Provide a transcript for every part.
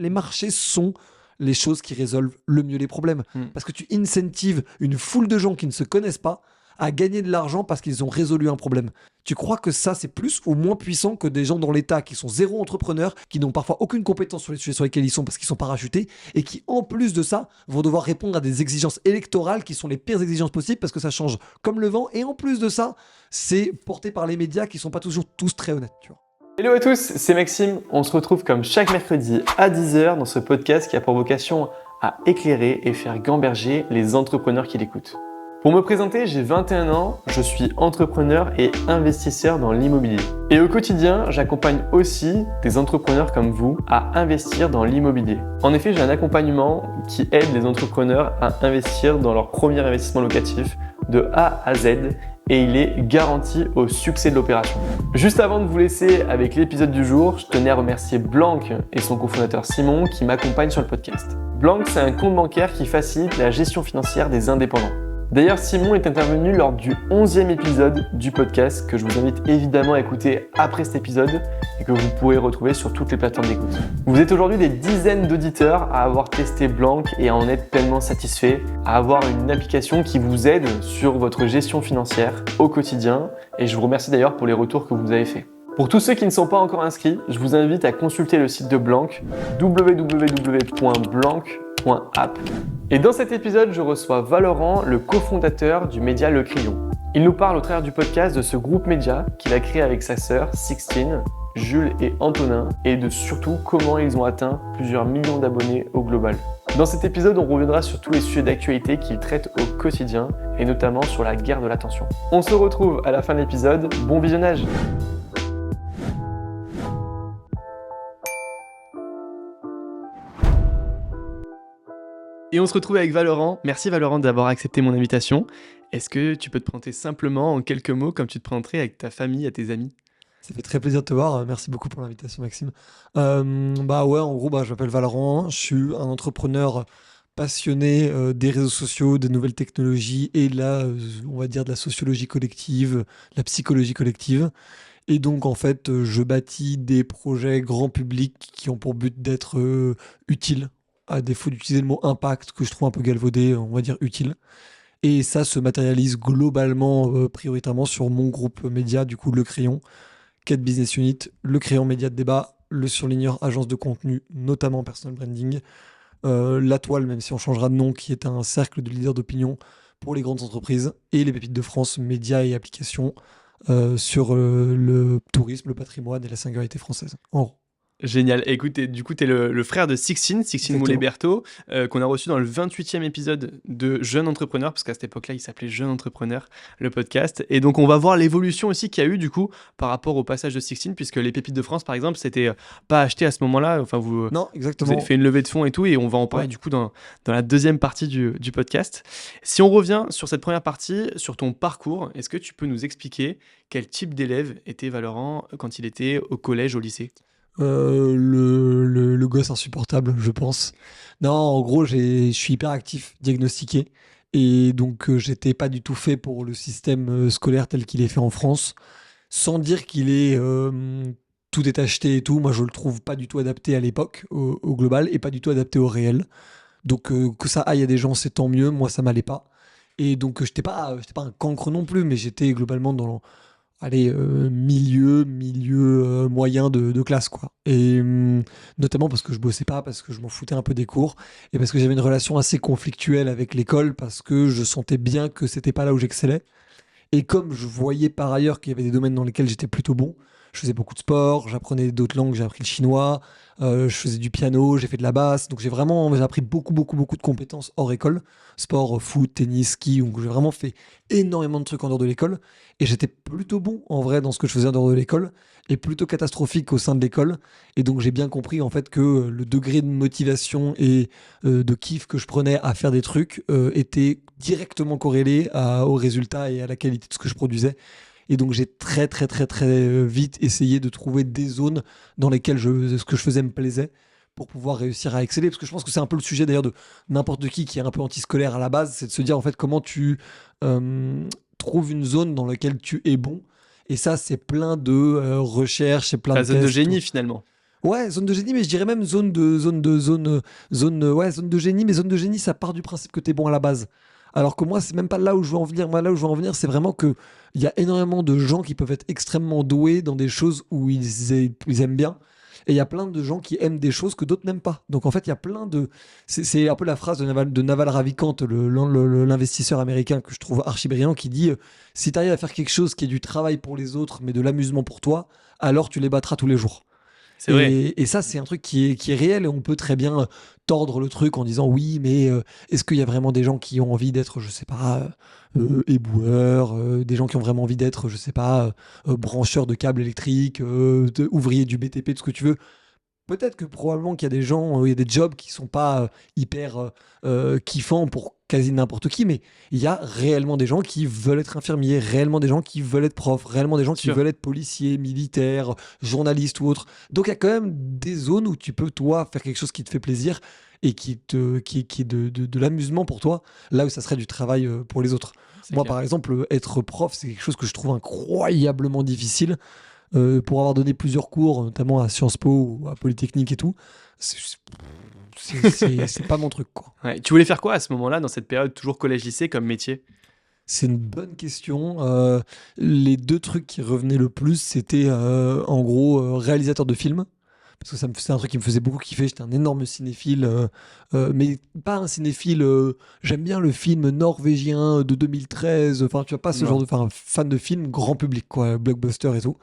les marchés sont les choses qui résolvent le mieux les problèmes. Parce que tu incentives une foule de gens qui ne se connaissent pas à gagner de l'argent parce qu'ils ont résolu un problème. Tu crois que ça, c'est plus ou moins puissant que des gens dans l'État qui sont zéro entrepreneurs, qui n'ont parfois aucune compétence sur les sujets sur lesquels ils sont parce qu'ils sont parachutés et qui, en plus de ça, vont devoir répondre à des exigences électorales qui sont les pires exigences possibles parce que ça change comme le vent. Et en plus de ça, c'est porté par les médias qui sont pas toujours tous très honnêtes, tu vois. Hello à tous, c'est Maxime. On se retrouve comme chaque mercredi à 10h dans ce podcast qui a pour vocation à éclairer et faire gamberger les entrepreneurs qui l'écoutent. Pour me présenter, j'ai 21 ans, je suis entrepreneur et investisseur dans l'immobilier. Et au quotidien, j'accompagne aussi des entrepreneurs comme vous à investir dans l'immobilier. En effet, j'ai un accompagnement qui aide les entrepreneurs à investir dans leur premier investissement locatif de A à Z et il est garanti au succès de l'opération. Juste avant de vous laisser avec l'épisode du jour, je tenais à remercier Blanc et son cofondateur Simon qui m'accompagnent sur le podcast. Blanc, c'est un compte bancaire qui facilite la gestion financière des indépendants. D'ailleurs, Simon est intervenu lors du 11e épisode du podcast que je vous invite évidemment à écouter après cet épisode et que vous pourrez retrouver sur toutes les plateformes d'écoute. Vous êtes aujourd'hui des dizaines d'auditeurs à avoir testé Blanc et à en être pleinement satisfait, à avoir une application qui vous aide sur votre gestion financière au quotidien et je vous remercie d'ailleurs pour les retours que vous avez faits. Pour tous ceux qui ne sont pas encore inscrits, je vous invite à consulter le site de Blanc, www.blanc.app. Et dans cet épisode, je reçois Valorant, le cofondateur du média Le Crayon. Il nous parle au travers du podcast de ce groupe média qu'il a créé avec sa sœur, Sixtine, Jules et Antonin, et de surtout comment ils ont atteint plusieurs millions d'abonnés au global. Dans cet épisode, on reviendra sur tous les sujets d'actualité qu'il traite au quotidien, et notamment sur la guerre de l'attention. On se retrouve à la fin de l'épisode, bon visionnage! Et on se retrouve avec Valorant. Merci Valorant d'avoir accepté mon invitation. Est-ce que tu peux te présenter simplement en quelques mots comme tu te présenterais avec ta famille et tes amis ? Ça fait très plaisir de te voir. Merci beaucoup pour l'invitation, Maxime. En gros, je m'appelle Valorant. Je suis un entrepreneur passionné des réseaux sociaux, des nouvelles technologies et on va dire de la sociologie collective, de la psychologie collective. Et donc, en fait, je bâtis des projets grand public qui ont pour but d'être utiles, à défaut d'utiliser le mot impact, que je trouve un peu galvaudé, on va dire utile. Et ça se matérialise globalement, prioritairement sur mon groupe média, du coup Le Crayon, 4 business units, Le Crayon Média de débat, Le Surligneur agence de contenu, notamment personal branding, La Toile, même si on changera de nom, qui est un cercle de leaders d'opinion pour les grandes entreprises, et les Pépites de France, médias et applications, sur le tourisme, le patrimoine et la singularité française, en gros. Génial. Écoute, du coup, tu es le frère de Sixtine Moulet-Berthaud, qu'on a reçu dans le 28e épisode de Jeune Entrepreneur, parce qu'à cette époque-là, il s'appelait Jeune Entrepreneur, le podcast. Et donc, on va voir l'évolution aussi qu'il y a eu, du coup, par rapport au passage de Sixtine, puisque les Pépites de France, par exemple, c'était pas acheté à ce moment-là. Enfin, Non, exactement. Vous avez fait une levée de fonds et tout, et on va en parler, du coup, dans la deuxième partie du podcast. Si on revient sur cette première partie, sur ton parcours, est-ce que tu peux nous expliquer quel type d'élève était Valorant quand il était au collège, au lycée ? Le gosse insupportable, je pense. Non, en gros, je suis hyper actif, diagnostiqué. Et donc, j'étais pas du tout fait pour le système scolaire tel qu'il est fait en France. Sans dire tout est acheté et tout. Moi, je le trouve pas du tout adapté à l'époque, au global, et pas du tout adapté au réel. Donc, que ça aille à des gens, c'est tant mieux. Moi, ça m'allait pas. Et donc, j'étais pas un cancre non plus, mais j'étais globalement dans milieu moyen de classe, quoi. Et notamment parce que je bossais pas, parce que je m'en foutais un peu des cours et parce que j'avais une relation assez conflictuelle avec l'école, parce que je sentais bien que c'était pas là où j'excellais. Et comme je voyais par ailleurs qu'il y avait des domaines dans lesquels j'étais plutôt bon, je faisais beaucoup de sport, j'apprenais d'autres langues, j'ai appris le chinois, je faisais du piano, j'ai fait de la basse, donc j'ai appris beaucoup de compétences hors école, sport, foot, tennis, ski, donc j'ai vraiment fait énormément de trucs en dehors de l'école, et j'étais plutôt bon en vrai dans ce que je faisais en dehors de l'école, et plutôt catastrophique au sein de l'école, et donc j'ai bien compris en fait que le degré de motivation et de kiff que je prenais à faire des trucs était directement corrélé aux résultats et à la qualité de ce que je produisais. Et donc j'ai très vite essayé de trouver des zones dans lesquelles ce que je faisais me plaisait pour pouvoir réussir à exceller. Parce que je pense que c'est un peu le sujet d'ailleurs de n'importe qui est un peu antiscolaire à la base, c'est de se dire en fait comment tu trouves une zone dans laquelle tu es bon. Et ça, c'est plein de recherches et plein La de zone de tests. génie finalement. Ouais, zone de génie, mais je dirais même zone de génie, mais zone de génie, ça part du principe que t'es bon à la base. Alors que moi, c'est même pas là où je veux en venir. Moi, là où je veux en venir, c'est vraiment que il y a énormément de gens qui peuvent être extrêmement doués dans des choses où ils aiment bien. Et il y a plein de gens qui aiment des choses que d'autres n'aiment pas. Donc en fait, il y a plein de. C'est un peu la phrase de Naval Ravikant, l'investisseur américain que je trouve archi brillant, qui dit si tu arrives à faire quelque chose qui est du travail pour les autres, mais de l'amusement pour toi, alors tu les battras tous les jours. C'est vrai. Et ça, c'est un truc qui est réel et on peut très bien tordre le truc en disant oui, mais est-ce qu'il y a vraiment des gens qui ont envie d'être, je sais pas, éboueurs, des gens qui ont vraiment envie d'être, je sais pas, brancheurs de câbles électriques, ouvriers du BTP, tout ce que tu veux. Peut-être que probablement qu'il y a des gens, il y a des jobs qui sont pas hyper kiffants pour quasi n'importe qui, mais il y a réellement des gens qui veulent être infirmiers, réellement des gens qui veulent être profs, réellement des gens qui Sûr. veulent être policiers, militaires, journalistes ou autres. Donc il y a quand même des zones où tu peux, toi, faire quelque chose qui te fait plaisir et qui est de l'amusement pour toi, là où ça serait du travail pour les autres. C'est Moi, clair. par exemple, être prof, c'est quelque chose que je trouve incroyablement difficile pour avoir donné plusieurs cours, notamment à Sciences Po ou à Polytechnique et tout, c'est pas mon truc, quoi. Ouais. Tu voulais faire quoi à ce moment-là, dans cette période toujours collège-lycée comme métier? C'est une bonne question. Les deux trucs qui revenaient le plus, c'était en gros réalisateur de films. Parce que c'est un truc qui me faisait beaucoup kiffer. J'étais un énorme cinéphile, mais pas un cinéphile. J'aime bien le film norvégien de 2013. Enfin, tu vois, pas ce genre Non. de. Enfin, fan de film grand public, quoi, blockbuster et tout.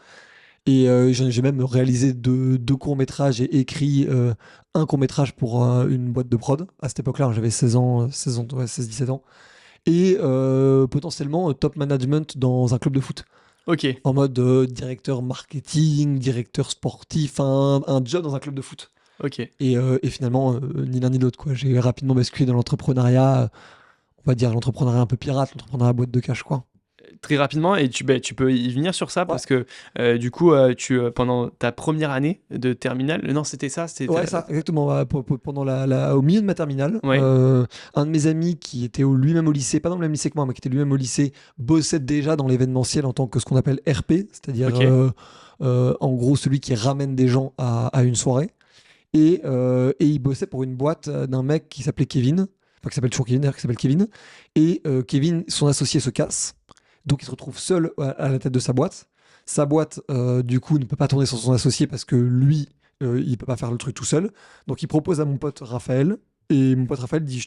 Et j'ai même réalisé deux courts-métrages et écrit un court-métrage pour une boîte de prod. À cette époque-là, j'avais 16 ans, 16 ans, ouais, 16-17 ans. Et potentiellement top management dans un club de foot. Ok. En mode directeur marketing, directeur sportif, un job dans un club de foot. Ok. Et finalement, ni l'un ni l'autre, quoi. J'ai rapidement basculé dans l'entrepreneuriat, on va dire l'entrepreneuriat un peu pirate, l'entrepreneuriat boîte de cash, quoi. Très rapidement, et tu peux y venir sur ça Ouais. parce que du coup, pendant ta première année de terminale, non, c'était ça, Ouais, ça, exactement. Pendant au milieu de ma terminale, Ouais. un de mes amis qui était lui-même au lycée, pas dans le même lycée que moi, mais qui était lui-même au lycée, bossait déjà dans l'événementiel en tant que ce qu'on appelle RP, c'est-à-dire Ok. en gros celui qui ramène des gens à une soirée. Et il bossait pour une boîte d'un mec qui s'appelait Kevin, enfin qui s'appelle toujours Kevin, d'ailleurs, qui s'appelle Kevin. Et Kevin, son associé se casse, donc il se retrouve seul à la tête de sa boîte. Sa boîte, du coup, ne peut pas tourner sans son associé parce que lui, il peut pas faire le truc tout seul. Donc il propose à mon pote Raphaël. Et mon pote Raphaël dit,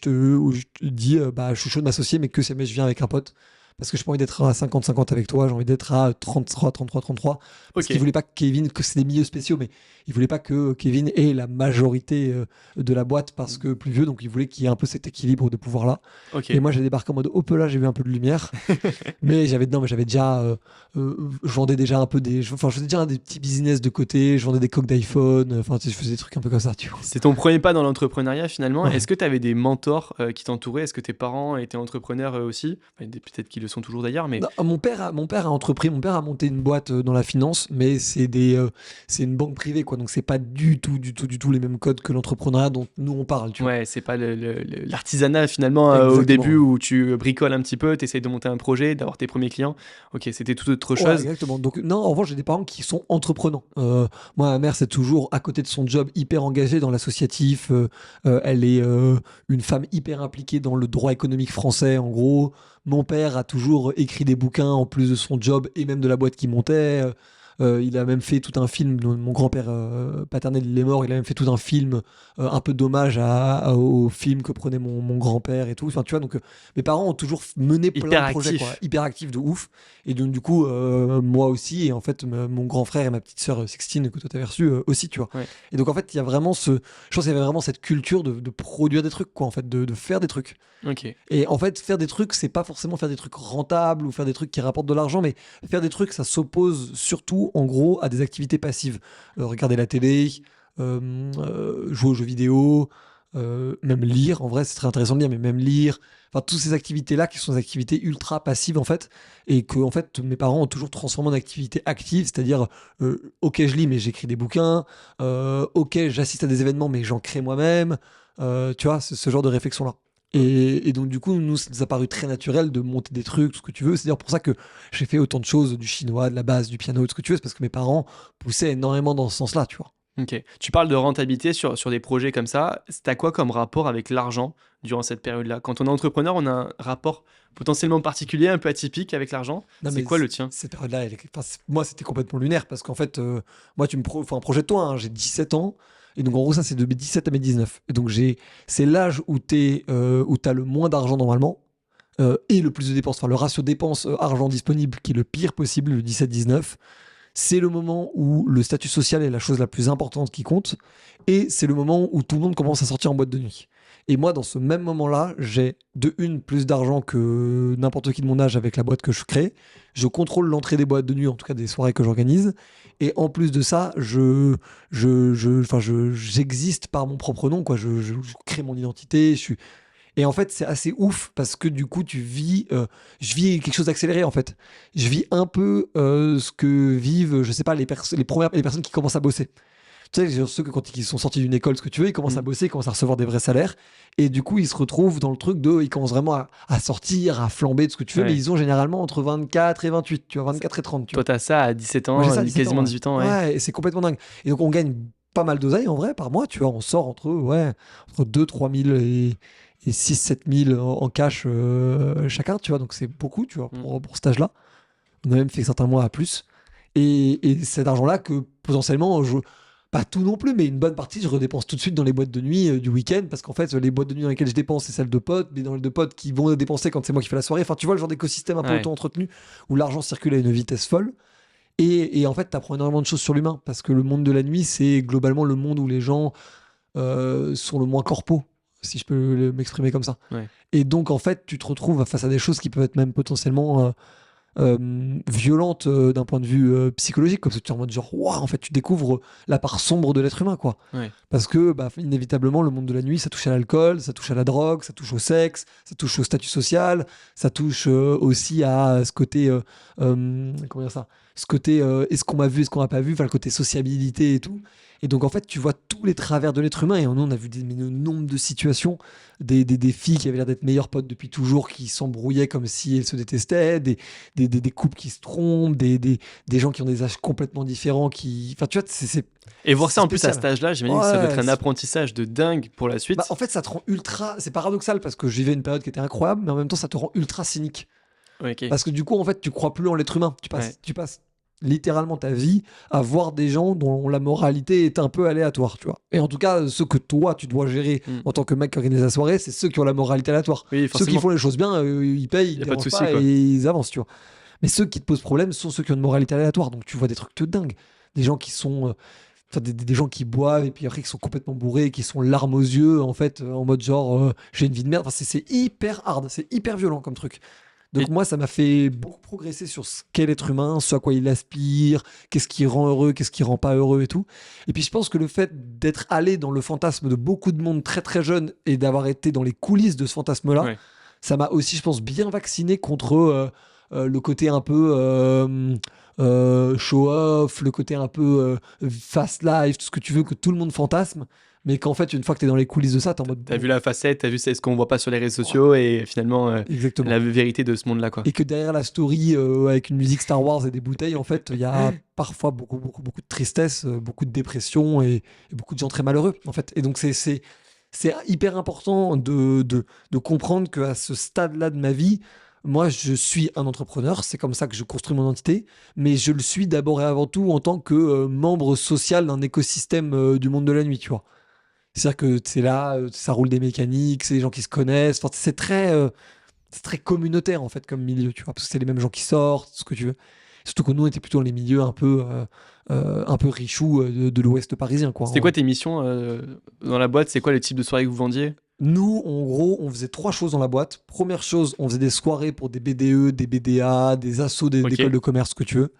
bah, je suis chaud de m'associer, mais que si jamais je viens avec un pote. Parce que j'ai pas envie d'être à 50-50 avec toi, j'ai envie d'être à 33-33-33. Parce Ok. qu'il voulait pas que Kevin, que c'est des milieux spéciaux, mais il voulait pas que Kevin ait la majorité de la boîte parce que plus vieux, donc il voulait qu'il y ait un peu cet équilibre de pouvoir-là. Ok. Et moi, j'ai débarqué en mode, hop là, j'ai vu un peu de lumière. Mais j'avais déjà, je vendais déjà un peu enfin, je faisais déjà des petits business de côté, je vendais des coques d'iPhone, enfin, tu sais, je faisais des trucs un peu comme ça, tu vois. C'est ton premier pas dans l'entrepreneuriat finalement. Ouais. Est-ce que tu avais des mentors qui t'entouraient? Est-ce que tes parents étaient entrepreneurs eux aussi? Enfin, peut-être qu'ils le sont toujours d'ailleurs, mais Non, mon père a entrepris, mon père a monté une boîte dans la finance, mais c'est une banque privée, quoi. Donc c'est pas du tout les mêmes codes que l'entrepreneuriat dont nous on parle, tu vois. ouais, c'est pas l'artisanat finalement au Exactement. début où tu bricoles un petit peu, tu essayes de monter un projet, d'avoir tes premiers clients. Ok, c'était tout autre Ouais, chose. exactement. Donc, non, en revanche, j'ai des parents qui sont entreprenants. Moi, ma mère, c'est toujours à côté de son job hyper engagée dans l'associatif. Elle est une femme hyper impliquée dans le droit économique français, en gros. Mon père a toujours écrit des bouquins en plus de son job et même de la boîte qu'il montait. Il a même fait tout un film. Mon grand-père paternel, il est mort. Il a même fait tout un film, un peu d'hommage au film que prenait mon grand-père et tout. Enfin, tu vois, donc mes parents ont toujours mené plein Hyper de projets, actif. quoi, hyper actifs de ouf. Et donc, du coup, moi aussi, et en fait, mon grand frère et ma petite sœur Sixtine, que toi t'avais reçu aussi, tu vois. Ouais. Et donc, en fait, il y a vraiment je pense qu'il y avait vraiment cette culture de produire des trucs, quoi, en fait, de faire des trucs. Ok. Et en fait, faire des trucs, c'est pas forcément faire des trucs rentables ou faire des trucs qui rapportent de l'argent, mais faire des trucs, ça s'oppose surtout, en gros, à des activités passives. Regarder la télé, jouer aux jeux vidéo, même lire. En vrai, c'est très intéressant de lire, mais même lire. Enfin, toutes ces activités-là qui sont des activités ultra passives, en fait, et que, en fait, mes parents ont toujours transformé en activités actives, c'est-à-dire, ok, je lis, mais j'écris des bouquins, ok, j'assiste à des événements, mais j'en crée moi-même. Tu vois, c'est ce genre de réflexion-là. Et donc, du coup, nous, ça nous a paru très naturel de monter des trucs, tout ce que tu veux. C'est d'ailleurs pour ça que j'ai fait autant de choses, du chinois, de la basse, du piano, tout ce que tu veux. C'est parce que mes parents poussaient énormément dans ce sens-là, tu vois. Ok. Tu parles de rentabilité sur des projets comme ça. T'as quoi comme rapport avec l'argent durant cette période-là? Quand on est entrepreneur, on a un rapport potentiellement particulier, un peu atypique avec l'argent. Non, C'est mais quoi le tien? cette période-là, moi, c'était complètement lunaire parce qu'en fait, moi, enfin, projette-toi, hein, j'ai 17 ans. Et donc, en gros, ça, c'est de mes 17 à mes 19. Et donc, c'est l'âge où t'as le moins d'argent normalement et le plus de dépenses. Enfin, le ratio dépenses-argent disponible qui est le pire possible, le 17-19. C'est le moment où le statut social est la chose la plus importante qui compte. Et c'est le moment où tout le monde commence à sortir en boîte de nuit. Et moi, dans ce même moment-là, j'ai de une plus d'argent que n'importe qui de mon âge avec la boîte que je crée. Je contrôle l'entrée des boîtes de nuit, en tout cas des soirées que j'organise. Et en plus de ça, j'existe par mon propre nom, quoi. Je crée mon identité. Et en fait, c'est assez ouf parce que du coup, je vis quelque chose d'accéléré en fait. Je vis un peu ce que vivent, je sais pas, les personnes qui commencent à bosser. Tu sais, ceux que quand ils sont sortis d'une école, ce que tu veux, ils commencent à bosser, ils commencent à recevoir des vrais salaires. Et du coup, ils se retrouvent dans le truc ils commencent vraiment à sortir, à flamber de ce que tu veux, mais Ouais. ils ont généralement entre 24 et 28, tu vois, 24 et 30. Tu Toi, vois. t'as ça à 17 Moi, ans, j'ai ça à 17 ans, quasiment ouais. 18 ans, ouais. Ouais, et c'est complètement dingue. Et donc, on gagne pas mal d'oseille en vrai par mois, tu vois. On sort entre 2-3 000 et 6-7 000 en cash chacun, tu vois. Donc, c'est beaucoup, tu vois, pour cet âge-là. On a même fait certains mois à plus. Et cet argent-là que potentiellement, pas tout non plus, mais une bonne partie, je redépense tout de suite dans les boîtes de nuit du week-end parce qu'en fait, les boîtes de nuit dans lesquelles je dépense, c'est celles de potes, mais dans les de potes qui vont dépenser quand c'est moi qui fais la soirée. Enfin, tu vois, le genre d'écosystème un peu Ouais. auto-entretenu où l'argent circule à une vitesse folle. Et en fait, tu apprends énormément de choses sur l'humain parce que le monde de la nuit, c'est globalement le monde où les gens sont le moins corpos, si je peux m'exprimer comme ça. Ouais. Et donc, en fait, tu te retrouves face à des choses qui peuvent être même potentiellement violente d'un point de vue psychologique, comme ça tu es en mode genre waouh, en fait tu découvres la part sombre de l'être humain, quoi. Ouais. Parce que bah, inévitablement le monde de la nuit ça touche à l'alcool, ça touche à la drogue, ça touche au sexe, ça touche au statut social, ça touche aussi à ce côté comment dire ça, ce côté est-ce qu'on m'a vu, est-ce qu'on m'a pas vu, enfin le côté sociabilité et tout. Et donc en fait tu vois tous les travers de l'être humain et nous on a vu un nombre de situations des filles qui avaient l'air d'être meilleures potes depuis toujours qui s'embrouillaient comme si elles se détestaient, des couples qui se trompent, des gens qui ont des âges complètement différents, enfin tu vois, Et voir ça en plus à spécial. cet âge-là, j'imagine que ça doit être un c'est- apprentissage de dingue pour la suite. Bah, en fait, ça te rend ultra. C'est paradoxal parce que je vivais une période qui était incroyable, mais en même temps, ça te rend ultra cynique. Ouais, ok. Parce que du coup, en fait, tu crois plus en l'être humain. Ouais. Tu passes littéralement ta vie à voir des gens dont la moralité est un peu aléatoire, tu vois. Et en tout cas, ceux que toi, tu dois gérer Mm. en tant que mec qui organise la soirée, c'est ceux qui ont la moralité aléatoire. Oui, Ceux qui forcément. font les choses bien, ils payent, ils Y a pas de dérangent souci, pas quoi. et ils avancent, tu vois. Mais ceux qui te posent problème sont ceux qui ont une moralité aléatoire. Donc tu vois des trucs de dingue. Des gens qui sont. Enfin, des gens qui boivent et puis après qui sont complètement bourrés, qui sont larmes aux yeux, en fait, en mode genre j'ai une vie de merde. Enfin, c'est hyper hard, c'est hyper violent comme truc. Donc Et- moi, ça m'a fait beaucoup progresser sur ce qu'est l'être humain, ce à quoi il aspire, qu'est-ce qui rend heureux, qu'est-ce qui rend pas heureux et tout. Et puis je pense que le fait d'être allé dans le fantasme de beaucoup de monde très très jeune et d'avoir été dans les coulisses de ce fantasme-là, Ouais. ça m'a aussi, je pense, bien vacciné contre le côté un peu show-off, le côté un peu fast life, tout ce que tu veux, que tout le monde fantasme. Mais qu'en fait, une fois que tu es dans les coulisses de ça, t'es en mode. T'as vu la facette, t'as vu c'est ce qu'on voit pas sur les réseaux sociaux et finalement Exactement. la vérité de ce monde-là, quoi. Et que derrière la story, avec une musique Star Wars et des bouteilles, en fait, il y a parfois beaucoup, beaucoup, beaucoup de tristesse, beaucoup de dépression et beaucoup de gens très malheureux, en fait. Et donc, c'est hyper important de comprendre qu'à ce stade-là de ma vie, moi, je suis un entrepreneur, c'est comme ça que je construis mon entité, mais je le suis d'abord et avant tout en tant que membre social d'un écosystème du monde de la nuit, tu vois. C'est-à-dire que c'est là, ça roule des mécaniques, c'est des gens qui se connaissent, enfin, c'est très communautaire en fait comme milieu, tu vois, parce que c'est les mêmes gens qui sortent, ce que tu veux. Surtout que nous, on était plutôt dans les milieux un peu richoux de l'ouest parisien, quoi. C'était quoi tes missions dans la boîte? C'est quoi le type de soirée que vous vendiez? Nous, en gros, on faisait trois choses dans la boîte. Première chose, on faisait des soirées pour des BDE, des BDA, des assos Ok. d'écoles de commerce, ce que tu veux.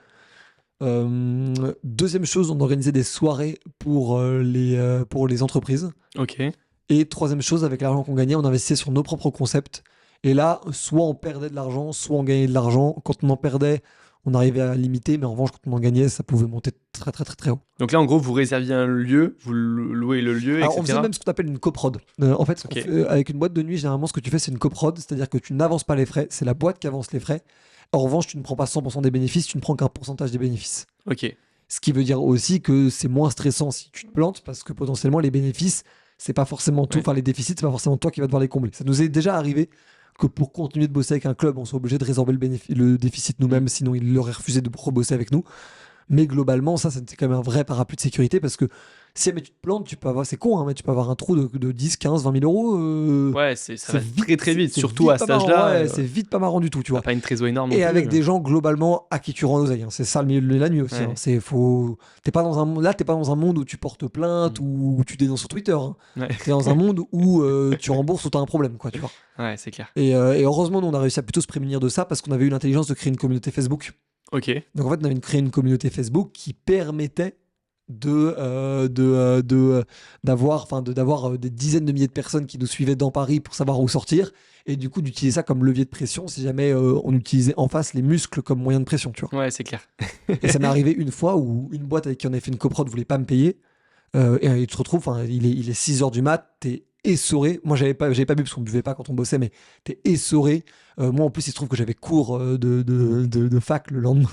Deuxième chose, on organisait des soirées pour les entreprises. Ok. Et troisième chose, avec l'argent qu'on gagnait, on investissait sur nos propres concepts. Et là, soit on perdait de l'argent, soit on gagnait de l'argent. Quand on en perdait, on arrivait à limiter, mais en revanche, quand on en gagnait, ça pouvait monter très très très très haut. Donc là, en gros, vous réserviez un lieu, vous louez le lieu, Alors, on etc. faisait même ce qu'on appelle une coprod. En fait, Ok. avec une boîte de nuit, généralement, ce que tu fais, c'est une coprod, c'est-à-dire que tu n'avances pas les frais, c'est la boîte qui avance les frais. En revanche, tu ne prends pas 100% des bénéfices, tu ne prends qu'un pourcentage des bénéfices. Ok. Ce qui veut dire aussi que c'est moins stressant si tu te plantes parce que potentiellement les bénéfices, c'est pas forcément tout, Ouais. enfin les déficits, c'est pas forcément toi qui vas devoir les combler. Ça nous est déjà arrivé que pour continuer de bosser avec un club, on soit obligé de résorber le déficit nous-mêmes, sinon il aurait refusé de rebosser avec nous. Mais globalement, ça, c'était quand même un vrai parapluie de sécurité parce que si jamais tu te plantes, tu peux avoir, c'est con, hein, mais tu peux avoir un trou de 10, 15, 20 000 euros. Ouais, ça c'est va très très vite, c'est surtout vite à pas cet marrant, âge-là. ouais, c'est vite pas marrant du tout, tu T'as vois. pas une trésor énorme non Et plus. avec des gens globalement à qui tu rends l'oseille, hein. C'est ça le milieu de la nuit aussi, hein. Ouais. T'es pas dans un, là, t'es pas dans un monde où tu portes plainte ou où tu dénonces sur Twitter, hein. Ouais. T'es dans un monde où tu rembourses ou t'as un problème, quoi, tu vois. Ouais, c'est clair. Et heureusement, nous, on a réussi à plutôt se prémunir de ça parce qu'on avait eu l'intelligence de créer une communauté Facebook. Ok. Donc en fait, on avait créé une communauté Facebook qui permettait d'avoir des dizaines de milliers de personnes qui nous suivaient dans Paris pour savoir où sortir et du coup d'utiliser ça comme levier de pression si jamais on utilisait en face les muscles comme moyen de pression, tu vois. Ouais, c'est clair. Et ça m'est arrivé une fois où une boîte avec qui on avait fait une coprod voulait pas me payer et tu te retrouves, enfin, il est 6h du mat, t'es essoré. Moi, j'avais pas bu parce qu'on buvait pas quand on bossait, mais t'es essoré. Moi, en plus, il se trouve que j'avais cours de fac le lendemain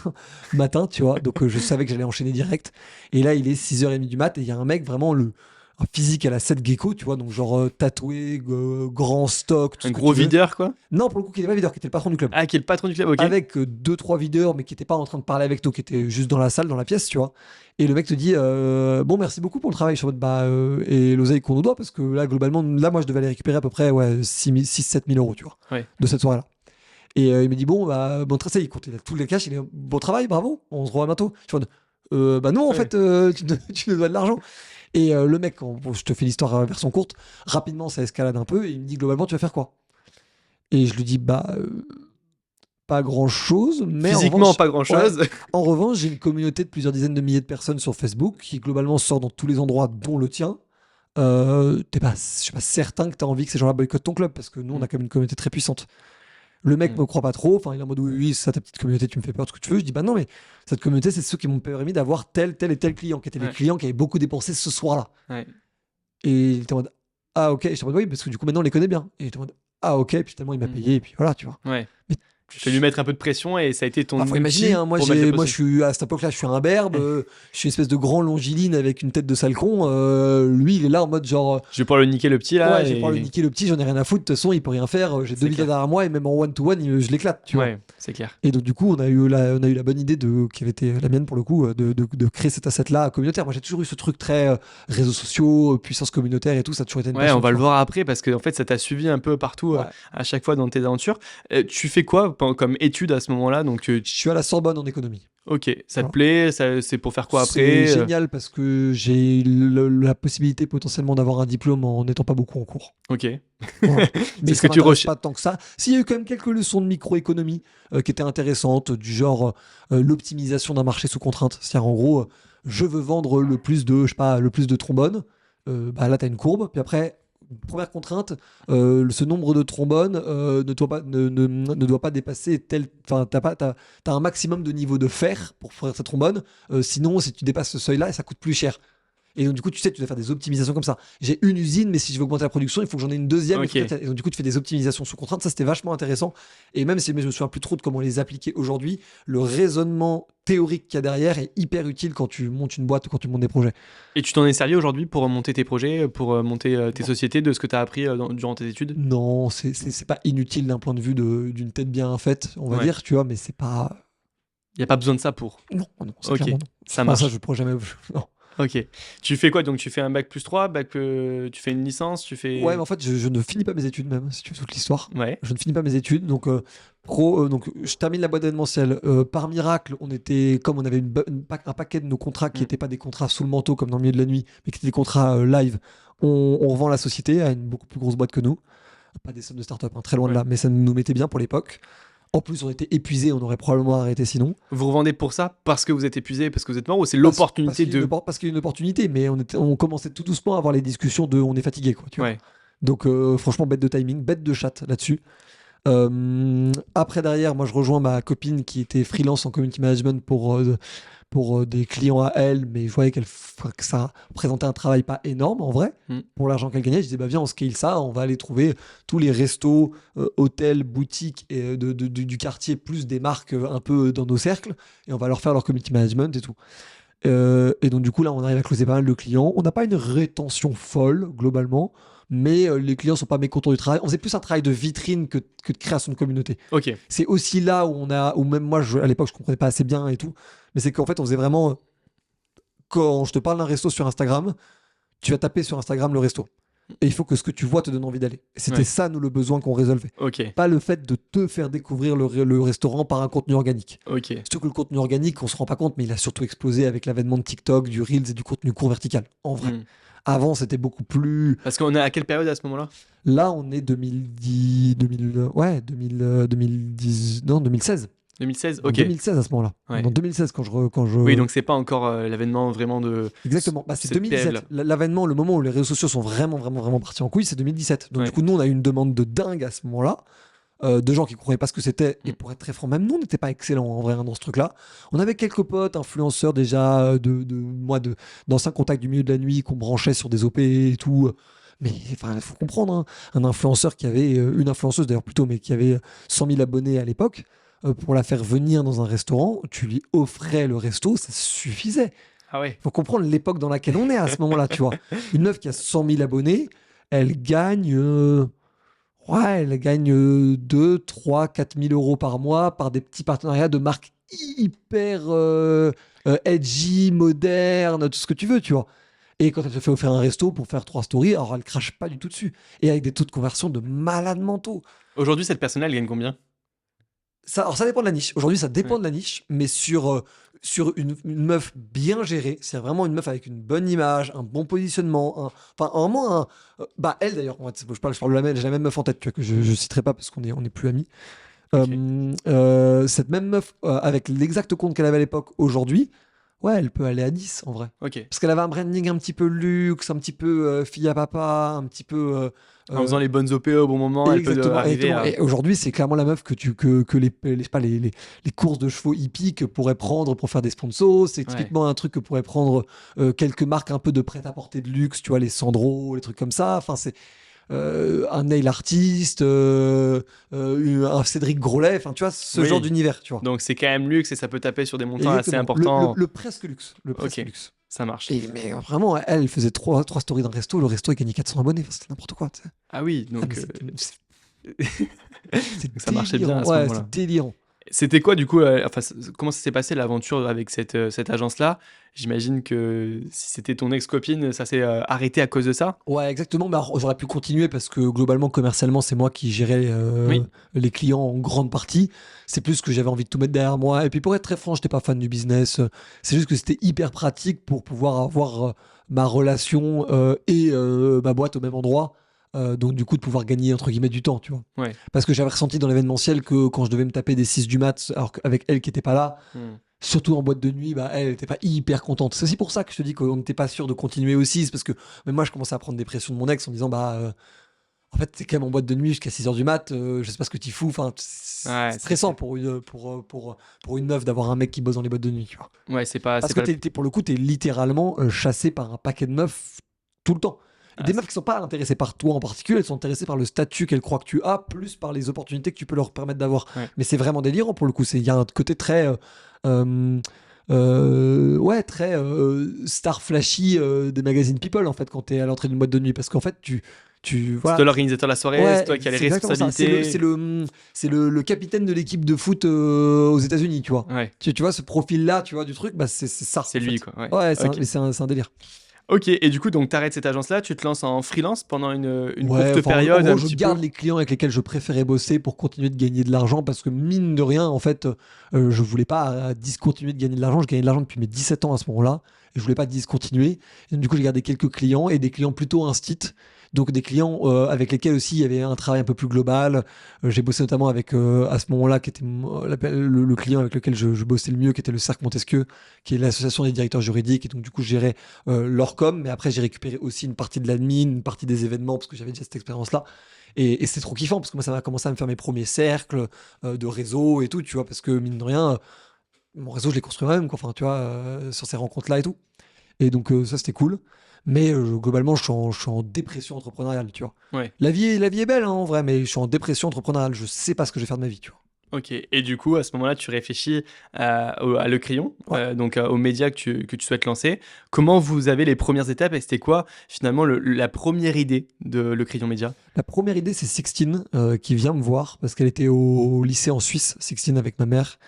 matin, tu vois. Donc, je savais que j'allais enchaîner direct. Et là, il est 6h30 du mat et il y a un mec, vraiment, un physique à la Seth Gecko, tu vois. Donc, genre tatoué, grand stock, tout Un ce que gros tu veux. videur, quoi. Non, pour le coup, qui était pas videur, qui était le patron du club. Ah, qui est le patron du club, ok. Avec 2-3 videurs, mais qui n'étaient pas en train de parler avec toi, qui étaient juste dans la salle, dans la pièce, tu vois. Et le mec te dit bon, merci beaucoup pour le travail. Je suis en mode, et l'oseille qu'on nous doit, parce que là, globalement, là, moi, je devais aller récupérer à peu près 6-7 000 euros, tu vois, Ouais. de cette soirée-là. Et il me dit bon, ça, il compte, il a tous les cash, il est bon travail, bravo, on se revoit bientôt. Je suis en mode, non, en Ouais. fait, tu nous dois de l'argent. Et le mec, je te fais l'histoire version courte, rapidement, ça escalade un peu, et il me dit globalement, tu vas faire quoi? Et je lui dis, pas grand chose, mais en Physiquement, revanche, pas grand-chose. en revanche, j'ai une communauté de plusieurs dizaines de milliers de personnes sur Facebook qui globalement sort dans tous les endroits, dont le tien. Je suis pas certain que tu as envie que ces gens-là boycottent ton club parce que nous, on a quand même une communauté très puissante. Le mec me croit pas trop, enfin, il est en mode oui, c'est ça ta petite communauté, tu me fais peur, tout ce que tu veux. Je dis bah non, mais cette communauté, c'est ceux qui m'ont permis d'avoir tel et tel client, qui étaient les Ouais. clients qui avaient beaucoup dépensé ce soir-là. Ouais. Et il était en mode ah ok, j'étais en mode oui, parce que du coup, maintenant on les connaît bien. Et il était en mode ah ok, puis tellement il m'a payé, et puis voilà, tu vois. Ouais. Mais Tu fais lui mettre un peu de pression et ça a été ton. faut imaginer, hein, moi, outil pour mettre le moi pression. je suis à cette époque-là, je suis un berbe, je suis une espèce de grand longiligne avec une tête de salcon. Lui, il est là en mode genre, Je vais pouvoir le niquer le petit là. ouais, j'ai et- pas le niquer le petit, j'en ai rien à foutre. De toute façon, il peut rien faire. J'ai C'est 2 vidéos clair. derrière moi et même en one-to-one, je l'éclate, tu vois. Ouais, c'est clair. Et donc, du coup, on a eu la bonne idée qui avait été la mienne pour le coup, de créer cet asset-là communautaire. Moi, j'ai toujours eu ce truc très réseaux sociaux, puissance communautaire et tout. Ça a toujours été une Ouais, passion, on va tu le vois. voir après parce que en fait, ça t'a suivi un peu partout Ouais. à chaque fois dans tes aventures. Tu fais quoi comme étude à ce moment-là? Donc, Je suis à la Sorbonne en économie. ok, ça te Voilà. plaît? C'est pour faire quoi après? C'est génial parce que j'ai la possibilité potentiellement d'avoir un diplôme en n'étant pas beaucoup en cours. Ok. Voilà. Mais ce ça que tu m'intéresse recherches. pas tant que ça. S'il y a eu quand même quelques leçons de microéconomie qui étaient intéressantes, du genre l'optimisation d'un marché sous contrainte. C'est-à-dire en gros, je veux vendre le plus de trombones. Là, tu as une courbe. Puis après, première contrainte, ce nombre de trombones ne doit pas dépasser tel. Enfin, t'as un maximum de niveau de fer pour faire ces trombones. Sinon, si tu dépasses ce seuil-là, ça coûte plus cher. Et donc, du coup, tu sais, tu dois faire des optimisations comme ça. J'ai une usine, mais si je veux augmenter la production, il faut que j'en ai une deuxième. Ok. Et donc, du coup, tu fais des optimisations sous contrainte. Ça, c'était vachement intéressant. Et même si je me souviens plus trop de comment les appliquer aujourd'hui, le raisonnement théorique qu'il y a derrière est hyper utile quand tu montes une boîte ou quand tu montes des projets. Et tu t'en es servi aujourd'hui pour monter tes projets, pour monter tes Non. sociétés, de ce que tu as appris durant tes études? Non, c'est pas inutile d'un point de vue d'une tête bien faite, on va Ouais. dire, tu vois, mais c'est pas. Il n'y a pas besoin de ça pour. Non, c'est Ok, clairement non. ça Enfin, marche. ça, je pourrais jamais. Non. Ok. Tu fais quoi? Donc tu fais un bac plus 3, tu fais une licence, tu fais. Ouais, mais en fait, je ne finis pas mes études même, si tu veux toute l'histoire. Ouais. Je ne finis pas mes études, donc donc je termine la boîte événementielle. Par miracle, comme on avait un paquet de nos contrats qui Mm. n'étaient pas des contrats sous le manteau comme dans le milieu de la nuit, mais qui étaient des contrats live. On revend la société à une beaucoup plus grosse boîte que nous. Pas des sommes de start-up, hein, très loin de Ouais. là, mais ça nous mettait bien pour l'époque. En plus, on était épuisés, on aurait probablement arrêté sinon. Vous revendez pour ça parce que vous êtes épuisé, parce que vous êtes mort, ou c'est Parce l'opportunité qu'il y a de. parce qu'il y a une opportunité, mais on commençait tout doucement à avoir les discussions de on est fatigué, quoi. Tu vois. Ouais. Donc franchement, bête de timing, bête de chat là-dessus. Après, derrière, moi, je rejoins ma copine qui était freelance en community management pour des clients à elle, mais je voyais que ça représentait un travail pas énorme en vrai. Mm. Pour l'argent qu'elle gagnait, je disais, bah, viens, on scale ça, on va aller trouver tous les restos, hôtels, boutiques du quartier, plus des marques un peu dans nos cercles, et on va leur faire leur community management et tout. Et donc, du coup, là, on arrive à closer pas mal de clients. On n'a pas une rétention folle, globalement, mais les clients sont pas mécontents du travail. On faisait plus un travail de vitrine que de création de communauté. Ok. C'est aussi là où même moi, à l'époque, je comprenais pas assez bien et tout. Mais c'est qu'en fait, on faisait vraiment. Quand je te parle d'un resto sur Instagram, tu vas taper sur Instagram le resto. Et il faut que ce que tu vois te donne envie d'aller. Et c'était Ouais. ça, nous, le besoin qu'on résolvait. Ok. Pas le fait de te faire découvrir le restaurant par un contenu organique. Ok. Surtout que le contenu organique, on se rend pas compte, mais il a surtout explosé avec l'avènement de TikTok, du Reels et du contenu court vertical. En vrai. Hmm. Avant, c'était beaucoup plus. Parce qu'on est à quelle période à ce moment-là? Là, on est 2010, 2010, non, 2016. 2016. En Ok. 2016 à ce moment-là. Ouais. En 2016, quand je... Oui, donc c'est pas encore l'avènement vraiment de. Exactement. Bah, c'est cette 2017. période-là. L'avènement, le moment où les réseaux sociaux sont vraiment partis en couille, c'est 2017. Donc, Ouais. du coup, nous, on a eu une demande de dingue à ce moment-là. De gens qui ne comprenaient pas ce que c'était. Et Mm. pour être très franc, même nous, on n'était pas excellents en vrai dans ce truc-là. On avait quelques potes, influenceurs déjà, d'anciens contacts du milieu de la nuit qu'on branchait sur des OP et tout. Mais enfin, il faut comprendre, hein, un influenceur qui avait, une influenceuse d'ailleurs plutôt, mais qui avait 100 000 abonnés à l'époque, pour la faire venir dans un restaurant, tu lui offrais le resto, ça suffisait. Ah ouais. Il faut comprendre l'époque dans laquelle on est à ce moment-là, tu vois. Une meuf qui a 100 000 abonnés, elle gagne. Ouais, elle gagne 2, 3, 4 000 euros par mois par des petits partenariats de marques hyper edgy, modernes, tout ce que tu veux, tu vois. Et quand elle te fait offrir un resto pour faire 3 stories, alors elle crache pas du tout dessus. Et avec des taux de conversion de malades mentaux. Aujourd'hui, cette personne-là, elle gagne combien? Alors ça dépend de la niche. Aujourd'hui, ça dépend Ouais. de la niche, mais sur une meuf bien gérée, c'est vraiment une meuf avec une bonne image, un bon positionnement, enfin vraiment bah elle d'ailleurs, je parle de la même, j'ai la même meuf en tête, tu vois, que je citerai pas parce on est plus amis. Ok. Cette même meuf avec l'exact compte qu'elle avait à l'époque aujourd'hui, ouais, elle peut aller à 10 en vrai. Ok. Parce qu'elle avait un branding un petit peu luxe, un petit peu fille à papa, un petit peu En faisant les bonnes OP au bon moment, elle peut exactement, arriver exactement. à. Et aujourd'hui, c'est clairement la meuf que les courses de chevaux hippiques pourraient prendre pour faire des sponsors. C'est Ouais. typiquement un truc que pourraient prendre quelques marques un peu de prêt-à-porter de luxe, tu vois, les Sandro, les trucs comme ça. Enfin, c'est un nail artiste, un Cédric Grolet, enfin, tu vois, ce Oui. genre d'univers, tu vois. Donc c'est quand même luxe et ça peut taper sur des montants assez Exactement. importants. Le presque luxe. Le presque Ok. luxe. Ça marche. Mais vraiment, elle faisait trois stories d'un resto. Le resto, il gagnait 400 abonnés. Enfin, c'était n'importe quoi, tu sais. Ah oui, Ah, donc mais c'est ça marchait bien à ce ouais, moment-là. c'est délirant. C'était quoi du coup, enfin, comment ça s'est passé l'aventure avec cette agence-là? J'imagine que si c'était ton ex-copine, ça s'est arrêté à cause de ça? Ouais, exactement. Mais alors, j'aurais pu continuer parce que globalement, commercialement, c'est moi qui gérais Oui. les clients en grande partie. C'est plus que j'avais envie de tout mettre derrière moi. Et puis, pour être très franc, j'étais pas fan du business. C'est juste que c'était hyper pratique pour pouvoir avoir ma relation et ma boîte au même endroit. Donc, du coup, de pouvoir gagner entre guillemets du temps, tu vois. Ouais. Parce que j'avais ressenti dans l'événementiel que quand je devais me taper des 6 du mat, alors qu'avec elle qui était pas là, Hmm. surtout en boîte de nuit, bah, elle n'était pas hyper contente. C'est aussi pour ça que je te dis qu'on n'était pas sûr de continuer aussi. C'est parce que même moi, je commençais à prendre des pressions de mon ex en disant, en fait, t'es quand même en boîte de nuit jusqu'à 6 heures du mat, je sais pas ce que t'y fous. Enfin, c'est Ouais, c'est stressant pour une meuf d'avoir un mec qui bosse dans les boîtes de nuit, tu vois. Ouais, c'est pas. Parce c'est que pas pour le coup, t'es littéralement chassé par un paquet de meufs tout le temps. Ah, Des meufs qui sont pas intéressées par toi en particulier, elles sont intéressées par le statut qu'elles croient que tu as, plus par les opportunités que tu peux leur permettre d'avoir. Ouais. Mais c'est vraiment délirant pour le coup. Il y a un côté très, ouais, très star flashy des magazines People en fait quand t'es à l'entrée d'une boîte de nuit, parce qu'en fait C'est voilà. toi l'organisateur de la soirée, Ouais, c'est toi qui as les c'est exactement ça. responsabilités. C'est le capitaine de l'équipe de foot aux États-Unis, tu vois. Ouais, Tu vois ce profil-là, tu vois du truc, bah c'est ça. c'est en lui fait. quoi. Ouais. Ouais, Ok. c'est un délire. Ok, et du coup, donc t'arrêtes cette agence-là, tu te lances en freelance pendant une Ouais, courte enfin, période, en gros, un je petit garde peu. les clients avec lesquels je préférais bosser pour continuer de gagner de l'argent parce que mine de rien, en fait, je voulais pas discontinuer de gagner de l'argent. Je gagnais de l'argent depuis mes 17 ans à ce moment-là et je voulais pas discontinuer. Et donc, du coup, j'ai gardé quelques clients et des clients plutôt instit. Donc des clients avec lesquels aussi il y avait un travail un peu plus global. J'ai bossé notamment avec, à ce moment-là, qui était le client avec lequel je bossais le mieux, qui était le Cercle Montesquieu, qui est l'association des directeurs juridiques. Et donc du coup, je gérais leur com, mais après j'ai récupéré aussi une partie de l'admin, une partie des événements, parce que j'avais déjà cette expérience-là. Et c'est trop kiffant, parce que moi, ça m'a commencé à me faire mes premiers cercles de réseau et tout, tu vois, parce que mine de rien, mon réseau, je l'ai construit moi-même, quoi, enfin, tu vois, sur ces rencontres-là et tout. Et donc ça, c'était cool. Mais globalement, je suis en dépression entrepreneuriale, tu vois. Ouais. La vie est belle, hein, en vrai, mais je suis en dépression entrepreneuriale. Je sais pas ce que je vais faire de ma vie, tu vois. Ok, et du coup, à ce moment-là, tu réfléchis à Le Crayon, Ouais. donc aux médias que tu souhaites lancer. Comment vous avez les premières étapes et c'était quoi finalement la première idée de Le Crayon Média? La première idée, c'est Sixtine qui vient me voir parce qu'elle était au lycée en Suisse, Sixtine avec ma mère.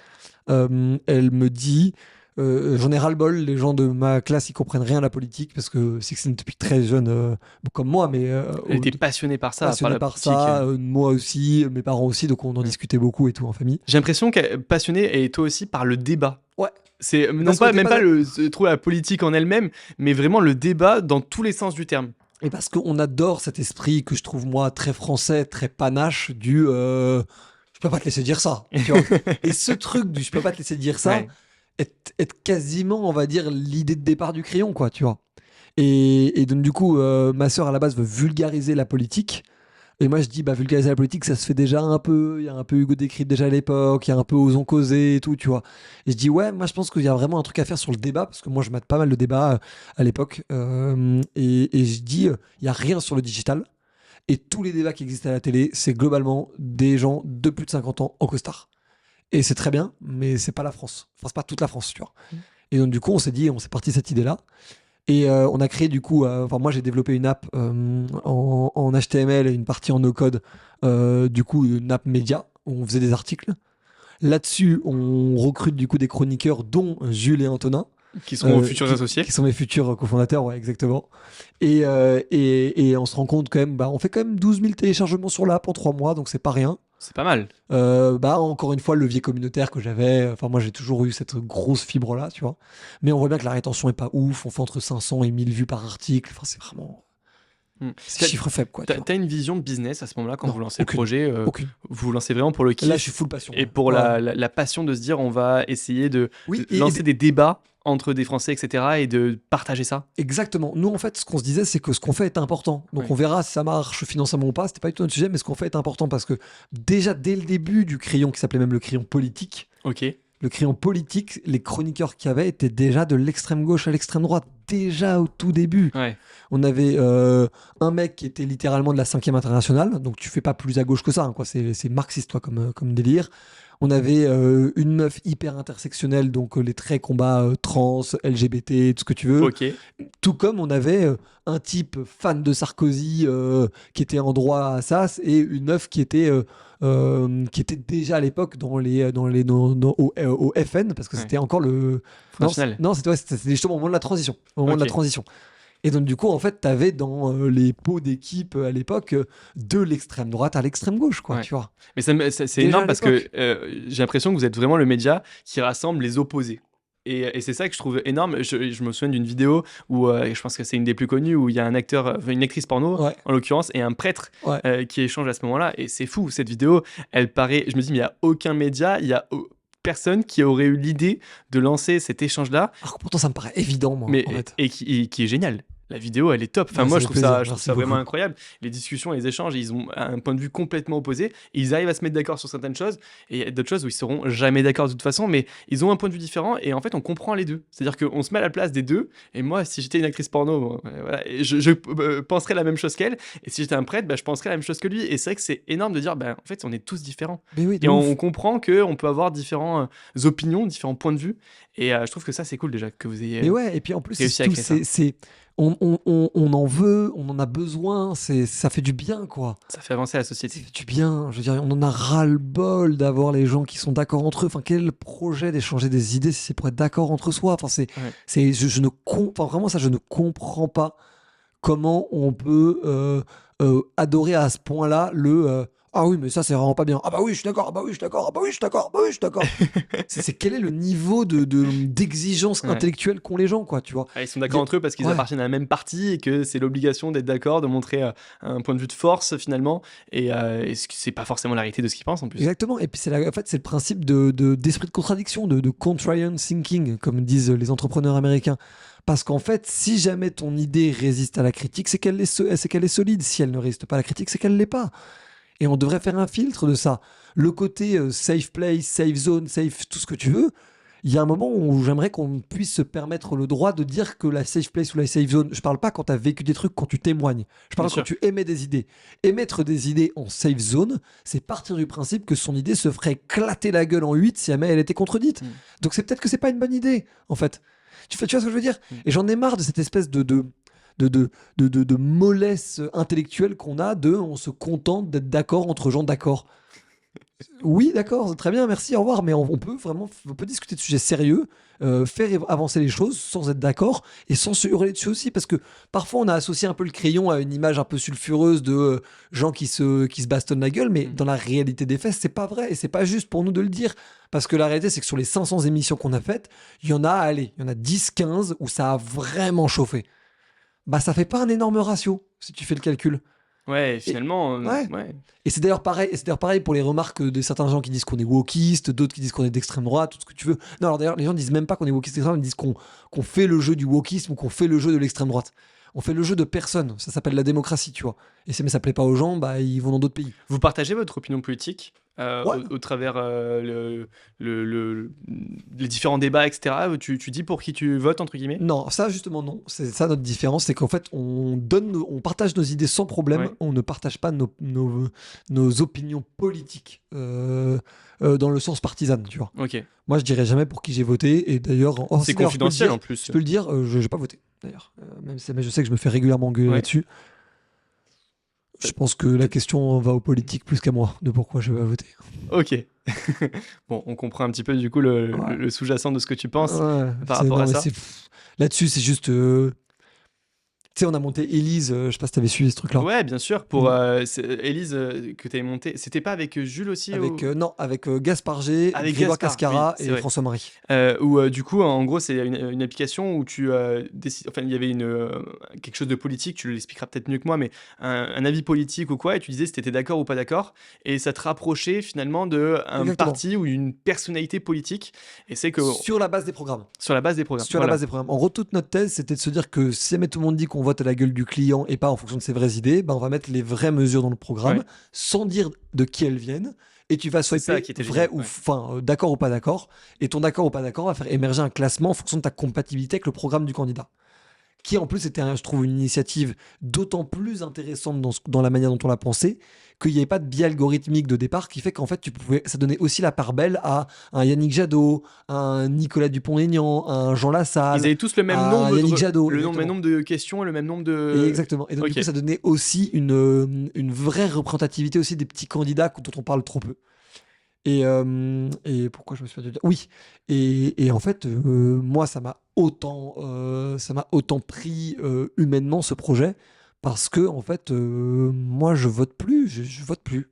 Elle me dit, j'en ai ras-le-bol, les gens de ma classe, ils comprennent rien à la politique parce que Sixtine, depuis très jeune, comme moi, mais Elle était passionnée par ça, par passionné la par politique. ça, moi aussi, mes parents aussi, donc on en discutait beaucoup et tout en famille. J'ai l'impression qu'elle est passionnée et toi aussi par le débat. Ouais. C'est non Parce qu'on pas était même pas- pas trouver la politique en elle-même, mais vraiment le débat dans tous les sens du terme. Et parce qu'on adore cet esprit que je trouve moi très français, très panache je peux pas te laisser dire ça. Tu vois. Et ce truc du je peux pas te laisser dire ça Ouais. est quasiment, on va dire, l'idée de départ du crayon, quoi, tu vois. Et donc du coup, ma sœur à la base veut vulgariser la politique. Et moi je dis, bah vulgariser la politique, ça se fait déjà un peu. Il y a un peu Hugo Décrypte déjà à l'époque, il y a un peu Osons causer et tout, tu vois. Et je dis, ouais, moi je pense qu'il y a vraiment un truc à faire sur le débat, parce que moi je mate pas mal de débats à l'époque. Et je dis, il y a rien sur le digital. Et tous les débats qui existent à la télé, c'est globalement des gens de plus de 50 ans en costard. Et c'est très bien, mais c'est pas la France. Enfin, c'est pas toute la France, tu vois. Et donc, du coup, on s'est dit, on s'est parti de cette idée-là. Et on a créé, du coup, enfin, moi, j'ai développé une app en HTML et une partie en no-code, du coup, une app média, où on faisait des articles. Là-dessus, on recrute, du coup, des chroniqueurs, dont Jules et Antonin. Qui seront aux futurs associés. Qui sont mes futurs cofondateurs, ouais, exactement. Et on se rend compte quand même, bah, on fait quand même 12 000 téléchargements sur l'app en 3 mois, donc c'est pas rien. C'est pas mal. Bah, encore une fois, le levier communautaire que j'avais, enfin, moi j'ai toujours eu cette grosse fibre-là, tu vois. Mais on voit bien que la rétention est pas ouf, on fait entre 500 et 1000 vues par article, enfin, c'est vraiment. C'est T'as- chiffre faible, quoi. Tu vois. T'as une vision business à ce moment-là quand Non, vous lancez aucune. le projet Aucune. vous vous lancez vraiment pour le kiff Là, je suis full passion. et pour Ouais. la passion de se dire on va essayer de Oui, lancer des débats entre des Français, etc. et de partager ça. exactement. Nous, en fait, ce qu'on se disait, c'est que ce qu'on fait est important. Donc, Ouais. on verra si ça marche financièrement ou pas. C'était pas du tout notre sujet, mais ce qu'on fait est important parce que déjà, dès le début du crayon, qui s'appelait même le crayon politique, Ok. le crayon politique, les chroniqueurs qu'il y avait étaient déjà de l'extrême gauche à l'extrême droite. Déjà au tout début. Ouais. On avait un mec qui était littéralement de la 5e internationale, donc tu fais pas plus à gauche que ça, hein, quoi. C'est marxiste, toi, comme délire. On avait une meuf hyper intersectionnelle, donc les traits combat trans, LGBT, tout ce que tu veux. Ok. Tout comme on avait un type fan de Sarkozy qui était en droit à Assas et une meuf qui était déjà à l'époque au FN, parce que Ouais. c'était encore le. Front National. Non, c'était justement au moment de la transition. Au moment de la Ok. transition. Et donc, du coup, en fait, t'avais dans les pots d'équipe à l'époque de l'extrême droite à l'extrême gauche, quoi, Ouais. tu vois. Mais c'est Déjà énorme à parce que j'ai l'impression que vous êtes vraiment le média qui rassemble les opposés. Et c'est ça que je trouve énorme. Je me souviens d'une vidéo où, je pense que c'est une des plus connues, où il y a un acteur, une actrice porno, Ouais. en l'occurrence, et un prêtre Ouais. qui échangent à ce moment-là. Et c'est fou, cette vidéo, elle paraît... Je me dis, mais il n'y a aucun média, il n'y a personne qui aurait eu l'idée de lancer cet échange-là, Alors que pourtant, ça me paraît évident, moi, mais, en fait. et qui est génial. La vidéo, elle est top. Enfin, Ouais, moi, ça je fait trouve ça, plaisir. je trouve Merci ça vraiment beaucoup. incroyable. Les discussions, les échanges, ils ont un point de vue complètement opposé. Ils arrivent à se mettre d'accord sur certaines choses. Et il y a d'autres choses où ils seront jamais d'accord de toute façon, mais ils ont un point de vue différent. Et en fait, on comprend les deux. C'est-à-dire qu'on se met à la place des deux. Et moi, si j'étais une actrice porno, bon, voilà, et je penserais la même chose qu'elle. Et si j'étais un prêtre, bah, je penserais la même chose que lui. Et c'est vrai que c'est énorme de dire, bah, en fait, on est tous différents. Mais oui, de Et ouf. on comprend qu'on peut avoir différentes opinions, différents points de vue. Et je trouve que ça, c'est cool déjà que vous ayez. Mais ouais, et puis en plus, réussi c'est à tout, créer ça. on en veut, on en a besoin, ça fait du bien, quoi. Ça fait avancer la Ça société. fait du bien, je veux dire, on en a ras-le-bol d'avoir les gens qui sont d'accord entre eux. Enfin, quel est le projet d'échanger des idées si c'est pour être d'accord entre soi? Enfin, vraiment ça, je ne comprends pas comment on peut adorer à ce point-là ah oui, mais ça, c'est vraiment pas bien. Ah bah oui, je suis d'accord. Ah bah oui, je suis d'accord. Ah bah oui, je suis d'accord. Ah bah oui, je suis d'accord. Quel est le niveau d'exigence Ouais. intellectuelle qu'ont les gens, quoi, tu vois? Ah, ils sont d'accord entre eux parce qu'ils Ouais. appartiennent à la même partie et que c'est l'obligation d'être d'accord, de montrer un point de vue de force finalement. Et c'est pas forcément la réalité de ce qu'ils pensent en plus. Exactement. Et puis, en fait, c'est le principe d'esprit de contradiction, de contrarian thinking, comme disent les entrepreneurs américains. Parce qu'en fait, si jamais ton idée résiste à la critique, c'est qu'elle est solide. Si elle ne résiste pas à la critique, c'est qu'elle l'est pas. Et on devrait faire un filtre de ça. Le côté safe place, safe zone, safe tout ce que tu veux, Il y a un moment où j'aimerais qu'on puisse se permettre le droit de dire que la safe place ou la safe zone, je parle pas quand tu as vécu des trucs, quand tu témoignes. Je parle Bien quand sûr. tu émets des idées. Émettre des idées en safe zone, c'est partir du principe que son idée se ferait éclater la gueule en 8 si jamais elle était contredite. Mm. Donc c'est peut-être que c'est pas une bonne idée, en fait. Tu vois ce que je veux dire? Mm. Et j'en ai marre de cette espèce de mollesse intellectuelle qu'on a on se contente d'être d'accord entre gens d'accord. Oui, d'accord, très bien, merci, au revoir. Mais on peut vraiment on peut discuter de sujets sérieux, faire avancer les choses sans être d'accord et sans se hurler dessus aussi. Parce que parfois, on a associé un peu le crayon à une image un peu sulfureuse de gens qui se bastonnent la gueule. Mais dans la réalité des faits, c'est pas vrai. Et c'est pas juste pour nous de le dire. Parce que la réalité, c'est que sur les 500 émissions qu'on a faites, il y en a 10, 15 où ça a vraiment chauffé. Bah, ça fait pas un énorme ratio si tu fais le calcul. Ouais, finalement, ouais. ouais. Et c'est d'ailleurs pareil pour les remarques de certains gens qui disent qu'on est wokiste, d'autres qui disent qu'on est d'extrême droite, tout ce que tu veux. Non, alors d'ailleurs, les gens disent même pas qu'on est wokiste d'extrême droite, ils disent qu'on fait le jeu du wokisme ou qu'on fait le jeu de l'extrême droite. On fait le jeu de personne. Ça s'appelle la démocratie, tu vois. Et si mais ça plaît pas aux gens, bah ils vont dans d'autres pays. Vous partagez votre opinion politique Ouais. au travers les différents débats, etc. Tu dis pour qui tu votes, entre guillemets? Non, ça justement non. C'est ça notre différence, c'est qu'en fait on partage nos idées sans problème. Ouais. On ne partage pas nos opinions politiques dans le sens partisan, tu vois. Ok. Moi, je dirais jamais pour qui j'ai voté. Et d'ailleurs, C'est confidentiel en plus. Je peux le dire, je n'ai pas voté, d'ailleurs. Même si mais je sais que je me fais régulièrement engueuler Ouais. là-dessus. Je pense que la question va aux politiques plus qu'à moi, de pourquoi je vais voter. Ok. Bon, on comprend un petit peu du coup le sous-jacent de ce que tu penses par rapport à ça. Là-dessus, c'est juste... Tu sais, on a monté Élise, je sais pas si t'avais suivi ce truc-là. Ouais, bien sûr. Pour Élise, que tu avais monté, c'était pas avec Jules aussi Non, avec Gaspard G, Avec Grégoire Gaspard, Cascara oui, c'est et vrai. François-Marie. Où du coup, en gros, c'est une application où tu décides. Enfin, il y avait quelque chose de politique, tu l'expliqueras peut-être mieux que moi, mais un avis politique ou quoi, et tu disais si tu étais d'accord ou pas d'accord, et ça te rapprochait finalement d'un Exactement. parti ou une personnalité politique. Et c'est que. Sur la base des programmes. Sur la base des programmes. Sur Voilà. la base des programmes. En gros, toute notre thèse, c'était de se dire que si jamais tout le monde dit qu'on vote à la gueule du client et pas en fonction de ses vraies idées, bah on va mettre les vraies mesures dans le programme Ouais. sans dire de qui elles viennent. Et tu vas ça swiper qui était vrai génial, ou ouais. d'accord ou pas d'accord. Et ton d'accord ou pas d'accord va faire émerger un classement en fonction de ta compatibilité avec le programme du candidat. Qui en plus était, je trouve, une initiative d'autant plus intéressante dans la manière dont on l'a pensé, qu'il n'y avait pas de biais algorithmique de départ qui fait qu'en fait ça donnait aussi la part belle à un Yannick Jadot, à un Nicolas Dupont-Aignan, à un Jean Lassalle. Ils avaient tous le même à nombre, Yannick Jadot, même exactement. nombre de questions et le même nombre de. Et exactement. Et donc du coup, ça donnait aussi une vraie représentativité aussi des petits candidats dont on parle trop peu. Et pourquoi je me suis perdu de dire oui. Et en fait, moi, ça m'a autant pris humainement ce projet parce que en fait, moi, je vote plus. Je vote plus.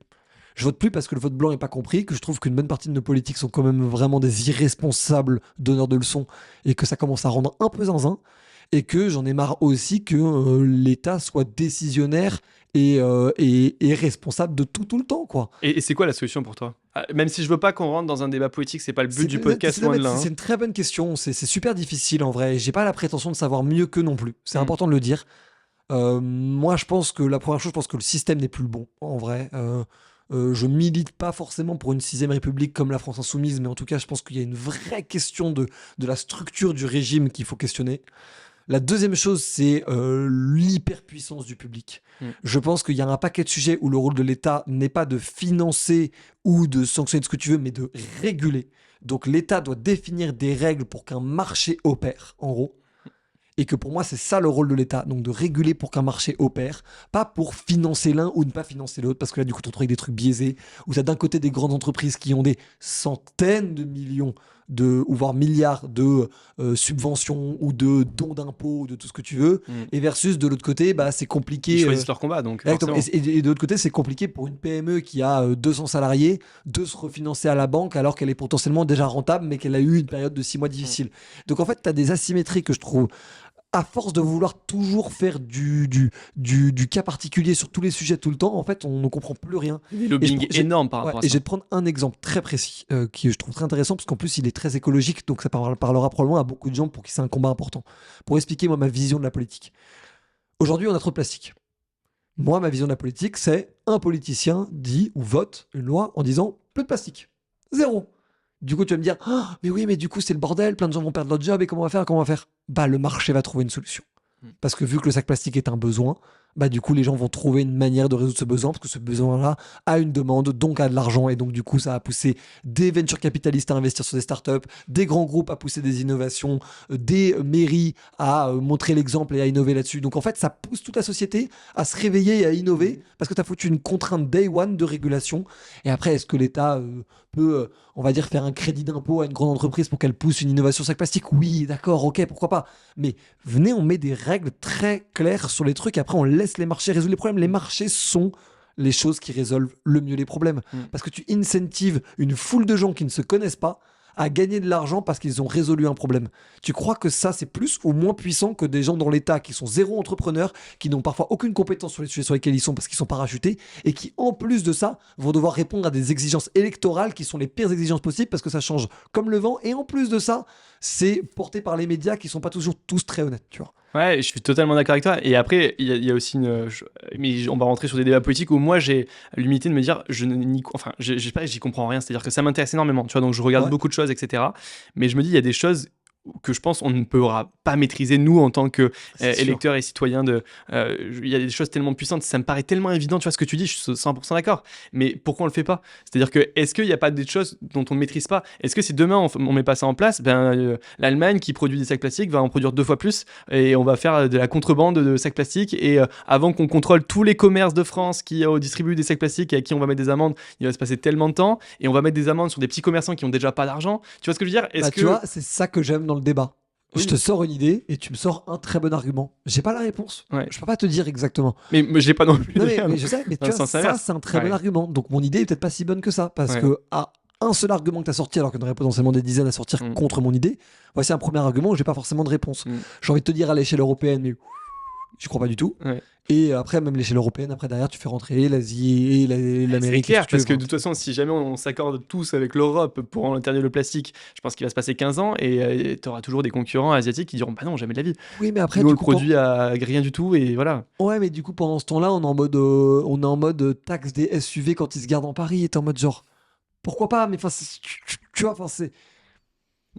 Je vote plus parce que le vote blanc n'est pas compris, que je trouve qu'une bonne partie de nos politiques sont quand même vraiment des irresponsables donneurs de leçons et que ça commence à rendre un peu zinzin. Et que j'en ai marre aussi que l'État soit décisionnaire et responsable de tout le temps, quoi. Et c'est quoi la solution pour toi? Même si je veux pas qu'on rentre dans un débat politique, c'est pas le but du podcast, loin de là. C'est une très bonne question. C'est super difficile en vrai. J'ai pas la prétention de savoir mieux qu'eux non plus. C'est important de le dire. Moi, je pense que la première chose, je pense que le système n'est plus le bon en vrai. Je milite pas forcément pour une 6ème République comme la France Insoumise, mais en tout cas, je pense qu'il y a une vraie question de la structure du régime qu'il faut questionner. La deuxième chose, c'est l'hyperpuissance du public. Je pense qu'il y a un paquet de sujets où le rôle de l'État n'est pas de financer ou de sanctionner ce que tu veux, mais de réguler. Donc l'État doit définir des règles pour qu'un marché opère, en gros. Et que pour moi, c'est ça le rôle de l'État. Donc de réguler pour qu'un marché opère, pas pour financer l'un ou ne pas financer l'autre. Parce que là, du coup, tu te retrouves avec des trucs biaisés, où tu as d'un côté des grandes entreprises qui ont des centaines de millions ou voire milliards de subventions ou de dons d'impôts, de tout ce que tu veux, et versus de l'autre côté, bah, c'est compliqué. Ils choisissent leur combat, donc forcément. Et de l'autre côté, c'est compliqué pour une PME qui a 200 salariés de se refinancer à la banque alors qu'elle est potentiellement déjà rentable, mais qu'elle a eu une période de 6 mois difficile. Donc en fait, tu as des asymétries que je trouve, à force de vouloir toujours faire du cas particulier sur tous les sujets tout le temps, en fait, on ne comprend plus rien. Il y a des lobbying énormes par rapport à ça. Et je vais te prendre un exemple très précis qui je trouve très intéressant parce qu'en plus, il est très écologique, donc ça parlera probablement à beaucoup de gens pour qui c'est un combat important. Pour expliquer, moi, ma vision de la politique. Aujourd'hui, on a trop de plastique. Moi, ma vision de la politique, c'est un politicien dit ou vote une loi en disant plus de plastique. Zéro. Du coup, tu vas me dire, ah, mais oui, mais du coup, c'est le bordel, plein de gens vont perdre leur job et comment on va faire, comment on va faire? Bah, le marché va trouver une solution. Parce que vu que le sac plastique est un besoin, bah du coup les gens vont trouver une manière de résoudre ce besoin parce que ce besoin-là a une demande, donc a de l'argent et donc du coup ça a poussé des venture capitalistes à investir sur des startups, des grands groupes à pousser des innovations, des mairies à montrer l'exemple et à innover là-dessus. Donc en fait ça pousse toute la société à se réveiller et à innover parce que tu as foutu une contrainte day one de régulation. Et après est-ce que l'État peut, on va dire, faire un crédit d'impôt à une grande entreprise pour qu'elle pousse une innovation sac plastique? Oui, d'accord, ok, pourquoi pas. Mais venez, on met des règles très claires sur les trucs et après on laisse les marchés résoudre les problèmes. Les marchés sont les choses qui résolvent le mieux les problèmes. Parce que tu incentives une foule de gens qui ne se connaissent pas à gagner de l'argent parce qu'ils ont résolu un problème. Tu crois que ça, c'est plus ou moins puissant que des gens dans l'État qui sont zéro entrepreneurs, qui n'ont parfois aucune compétence sur les sujets sur lesquels ils sont parce qu'ils sont parachutés et qui, en plus de ça, vont devoir répondre à des exigences électorales qui sont les pires exigences possibles parce que ça change comme le vent. Et en plus de ça, c'est porté par les médias qui sont pas toujours tous très honnêtes, tu vois. Ouais, je suis totalement d'accord avec toi. Et après, il y a aussi mais on va rentrer sur des débats politiques où moi j'ai l'humilité de me dire, enfin, j'y comprends rien. C'est-à-dire que ça m'intéresse énormément, tu vois. Donc je regarde Ouais. beaucoup de choses, etc. Mais je me dis, il y a des choses que je pense on ne pourra pas maîtriser nous en tant que C'est sûr. électeurs et citoyens il y a des choses tellement puissantes, ça me paraît tellement évident, tu vois ce que tu dis, je suis 100% d'accord, mais pourquoi on le fait pas? C'est-à-dire que est-ce qu'il n'y a pas des choses dont on ne maîtrise pas? Est-ce que si demain on met pas ça en place, l'Allemagne qui produit des sacs plastiques va en produire 2 fois plus et on va faire de la contrebande de sacs plastiques et avant qu'on contrôle tous les commerces de France qui distribuent des sacs plastiques et à qui on va mettre des amendes, il va se passer tellement de temps et on va mettre des amendes sur des petits commerçants qui ont déjà pas d'argent, tu vois ce que je veux dire? Bah, tu vois, c'est ça que j'aime dans le débat. Oui. Je te sors une idée et tu me sors un très bon argument. J'ai pas la réponse. Ouais. Je peux pas te dire exactement. Mais j'ai pas non plus. Non, mais je sais, mais Dans tu le vois, sens ça, inverse. c'est un très bon Ouais. argument. Donc mon idée est peut-être pas si bonne que ça. Parce Ouais. que à un seul argument que tu as sorti, alors qu'il y en aurait potentiellement des dizaines à sortir contre mon idée, voici un premier argument où j'ai pas forcément de réponse. J'ai envie de te dire à l'échelle européenne, mais je crois pas du tout. Ouais. Et après, même l'échelle européenne, après derrière, tu fais rentrer l'Asie et l'Amérique. C'est clair, et tout ce que parce tu que veux. de toute façon, si jamais on s'accorde tous avec l'Europe pour interdire le plastique, je pense qu'il va se passer 15 ans et tu auras toujours des concurrents asiatiques qui diront bah non, jamais de la vie. Oui, mais après, Nous, on du le coup, produit à rien du tout et voilà. ouais, mais du coup, pendant ce temps-là, on est en mode taxe des SUV quand ils se gardent en Paris. Et t'es en mode genre, pourquoi pas? Mais enfin, tu vois, enfin, c'est.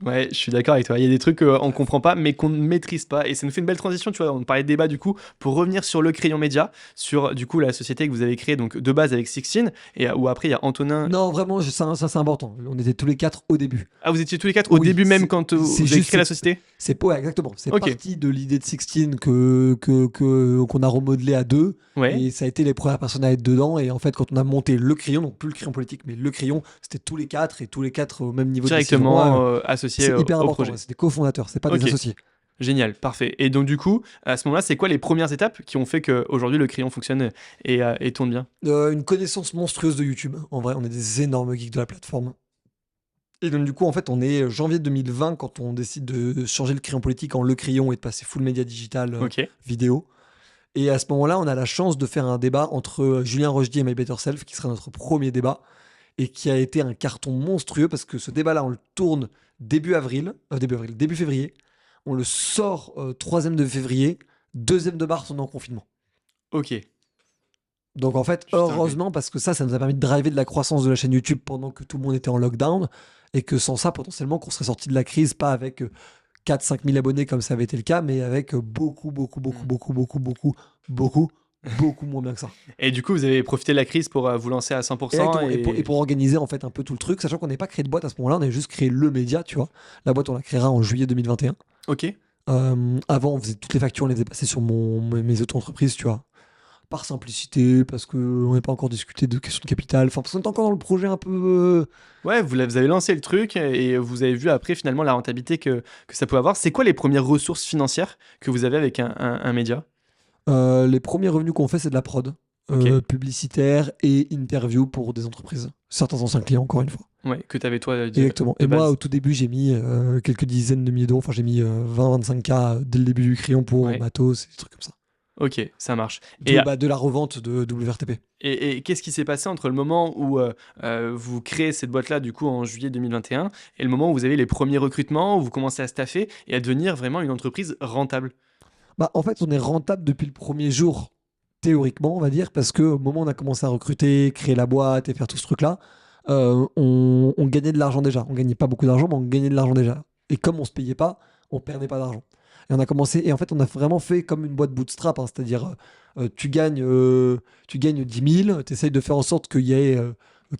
Ouais, je suis d'accord avec toi. Il y a des trucs qu'on comprend pas, mais qu'on ne maîtrise pas. Et ça nous fait une belle transition, tu vois. On parlait de débat, du coup, pour revenir sur le Crayon Média, sur, du coup, la société que vous avez créée, donc, de base avec Sixtine, et où après, il y a Antonin. Non, vraiment, ça c'est important. On était tous les quatre au début. Ah, vous étiez tous les quatre au Oui, début même c'est- quand vous c'est avez juste- créé la société? Ouais, exactement. C'est Ok. parti de l'idée de Sixteen qu'on a remodelé à deux. Ouais. Et ça a été les premières personnes à être dedans. Et en fait, quand on a monté le crayon, donc plus le crayon politique, mais le crayon, c'était tous les quatre et tous les quatre au même niveau de décision. Directement Ouais, associé c'est hyper au important. projet. Ouais, c'est des cofondateurs, c'est pas Ok. des associés. Génial, parfait. Et donc, du coup, à ce moment-là, c'est quoi les premières étapes qui ont fait qu'aujourd'hui le Crayon fonctionne et tourne bien? Une connaissance monstrueuse de YouTube. En vrai, on est des énormes geeks de la plateforme. Et donc, du coup, en fait, on est janvier 2020 quand on décide de changer le crayon politique en le crayon et de passer full média digital Ok. vidéo. Et à ce moment-là, on a la chance de faire un débat entre Julien Rochdy et My Better Self, qui sera notre premier débat, et qui a été un carton monstrueux parce que ce débat-là, on le tourne début février. On le sort 3e de février, 2e de mars, on est en confinement. Ok. Donc en fait, Putain, heureusement, parce que ça nous a permis de driver de la croissance de la chaîne YouTube pendant que tout le monde était en lockdown, et que sans ça, potentiellement, qu'on serait sorti de la crise, pas avec 4-5 000 abonnés comme ça avait été le cas, mais avec beaucoup moins bien que ça. Et du coup, vous avez profité de la crise pour vous lancer à 100% Exactement. Et pour organiser en fait un peu tout le truc, sachant qu'on n'est pas créé de boîte à ce moment-là, on a juste créé le média, tu vois. La boîte, on la créera en juillet 2021. Ok. Avant, on faisait toutes les factures, on les faisait passer sur mes auto-entreprises, tu vois. Par simplicité, parce qu'on n'est pas encore discuté de questions de capital, enfin, parce qu'on est encore dans le projet un peu. Ouais, vous avez lancé le truc et vous avez vu après finalement la rentabilité que ça pouvait avoir. C'est quoi les premières ressources financières que vous avez avec un média? Les premiers revenus qu'on fait, c'est de la prod. Ok. Publicitaire et interview pour des entreprises. Certains anciens clients, encore une fois. Ouais, que t'avais toi Exactement. de Et moi, base. au tout début, j'ai mis quelques dizaines de milliers d'euros. Enfin, j'ai mis 20-25K dès le début du crayon pour Ouais. matos et des trucs comme ça. Ok, ça marche. Et, De la revente de WRTP. et qu'est-ce qui s'est passé entre le moment où vous créez cette boîte-là, du coup, en juillet 2021, et le moment où vous avez les premiers recrutements, où vous commencez à staffer et à devenir vraiment une entreprise rentable? Bah, en fait, on est rentable depuis le premier jour, théoriquement, on va dire, parce que au moment où on a commencé à recruter, créer la boîte et faire tout ce truc-là, on gagnait de l'argent déjà. On gagnait pas beaucoup d'argent, mais on gagnait de l'argent déjà. Et comme on se payait pas, on perdait pas d'argent. Et on a commencé, et en fait, on a vraiment fait comme une boîte bootstrap, hein, c'est-à-dire tu gagnes 10 000, tu essayes de faire en sorte qu'il y ait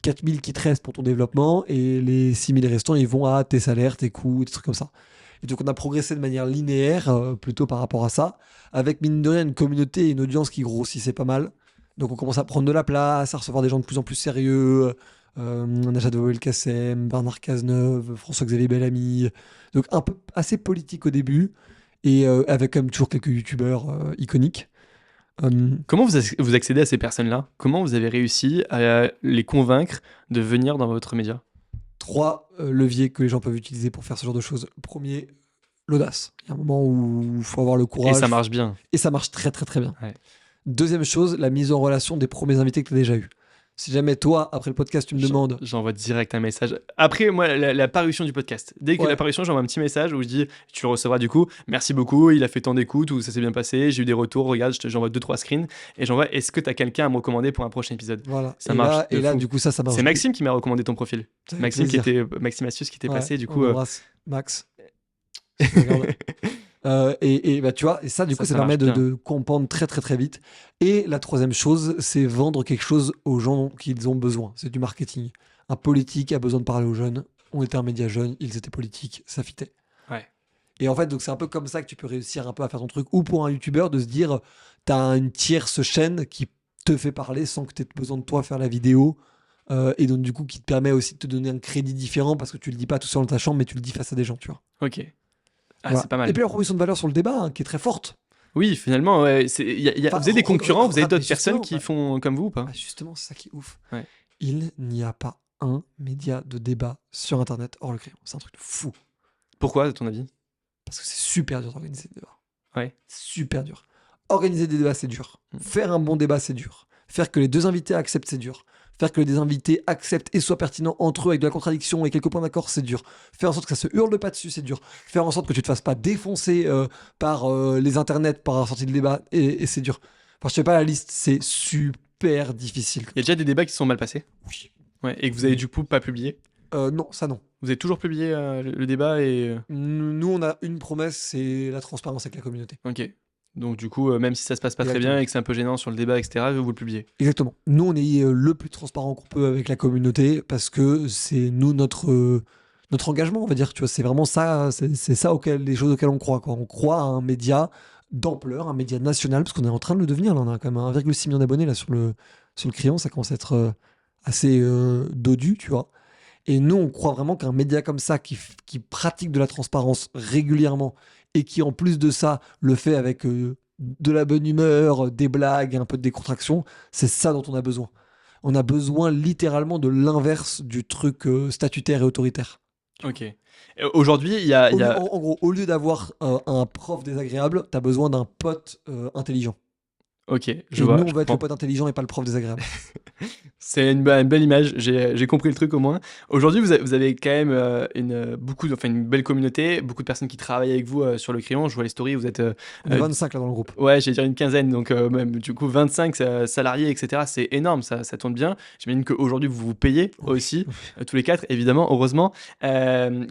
4 000 qui te restent pour ton développement, et les 6 000 restants, ils vont à tes salaires, tes coûts, des trucs comme ça. Et donc, on a progressé de manière linéaire, plutôt par rapport à ça, avec mine de rien une communauté et une audience qui grossissait pas mal. Donc, on commence à prendre de la place, à recevoir des gens de plus en plus sérieux. Najat Vallaud-Belkacem, Bernard Cazeneuve, François-Xavier Bellamy. Donc, un peu assez politique au début, et avec quand même toujours quelques youtubeurs iconiques. Comment vous accédez à ces personnes-là? Comment vous avez réussi à les convaincre de venir dans votre média? 3 leviers que les gens peuvent utiliser pour faire ce genre de choses. Le premier, l'audace. Il y a un moment où il faut avoir le Et courage. ça marche bien. Et ça marche très très très bien. Ouais. Deuxième chose, la mise en relation des premiers invités que tu as déjà eus. Si jamais toi, après le podcast, tu me demandes... J'envoie direct un message. Après, moi, la parution du podcast. Dès que Ouais. la parution, j'envoie un petit message où je dis, tu le recevras du coup, merci beaucoup, il a fait tant d'écoutes, ou ça s'est bien passé, j'ai eu des retours, regarde, j'envoie 2-3 screens, et j'envoie, est-ce que tu as quelqu'un à me recommander pour un prochain épisode? Voilà. Ça et marche là, de et là fou. du coup, ça marche. C'est Maxime qui m'a recommandé ton profil. Avec Maxime plaisir. Maxime Astius qui était Ouais, passé, du on coup. embrasse Max. Si tu regardes. Et bah, tu vois, et ça, du coup, ça permet marche bien. de comprendre très, très, très vite. Et la troisième chose, c'est vendre quelque chose aux gens qu'ils ont besoin. C'est du marketing. Un politique a besoin de parler aux jeunes. On était un média jeune, ils étaient politiques, ça fitait. Ouais. Et en fait, donc c'est un peu comme ça que tu peux réussir un peu à faire ton truc. Ou pour un youtubeur, de se dire, t'as une tierce chaîne qui te fait parler sans que tu aies besoin de toi faire la vidéo. Et donc, du coup, qui te permet aussi de te donner un crédit différent parce que tu le dis pas tout seul dans ta chambre, mais tu le dis face à des gens, tu vois. Ok. Ah, Voilà. c'est pas mal. Et puis la proposition de valeur sur le débat, hein, qui est très forte. Oui, finalement, ouais, Enfin, vous avez des concurrents, vous avez d'autres mais personnes justement, qui bah, font comme vous ou pas? Ah, justement, c'est ça qui est ouf. Ouais. Il n'y a pas un média de débat sur Internet hors le crayon. C'est un truc de fou. Pourquoi, à ton avis? Parce que c'est super dur d'organiser des débats. Ouais. Super dur. Organiser des débats, c'est dur. Faire un bon débat, c'est dur. Faire que les deux invités acceptent, c'est dur. Faire que les deux invités acceptent et soient pertinents entre eux avec de la contradiction et quelques points d'accord, c'est dur. Faire en sorte que ça se hurle pas dessus, c'est dur. Faire en sorte que tu te fasses pas défoncer par les internets par la sortie de débat, et c'est dur. Enfin, je sais pas la liste, c'est super difficile. Il y a déjà des débats qui se sont mal passés? Oui. Ouais, et que vous avez du coup pas publié? Non, ça non. Vous avez toujours publié le débat et. Nous, on a une promesse, c'est la transparence avec la communauté. Ok. Donc du coup, même si ça se passe pas très Exactement. bien et que c'est un peu gênant sur le débat, etc., vous le publiez. Exactement. Nous, on est le plus transparent qu'on peut avec la communauté parce que c'est nous notre engagement, on va dire. Tu vois, c'est vraiment ça, c'est ça les choses auxquelles on croit, quoi. On croit à un média d'ampleur, un média national, parce qu'on est en train de le devenir. Là, on a quand même 1,6 million d'abonnés là sur le Crayon. Ça commence à être assez dodu, tu vois. Et nous, on croit vraiment qu'un média comme ça, qui pratique de la transparence régulièrement et qui, en plus de ça, le fait avec de la bonne humeur, des blagues, un peu de décontraction, c'est ça dont on a besoin. On a besoin littéralement de l'inverse du truc statutaire et autoritaire. Ok. Et aujourd'hui, il y a. En gros, au lieu d'avoir un prof désagréable, tu as besoin d'un pote intelligent. Ok, je Et vois. nous, on je va être le comprends. pote intelligent et pas le prof désagréable. C'est une belle image, j'ai compris le truc au moins. Aujourd'hui, vous avez quand même une belle communauté, beaucoup de personnes qui travaillent avec vous sur le crayon. Je vois les stories, vous êtes. On est 25 là dans le groupe. Ouais, j'allais dire une quinzaine, donc même du coup 25 salariés, etc. C'est énorme, ça tourne bien. J'imagine qu'aujourd'hui vous vous payez aussi, tous les 4, évidemment, heureusement.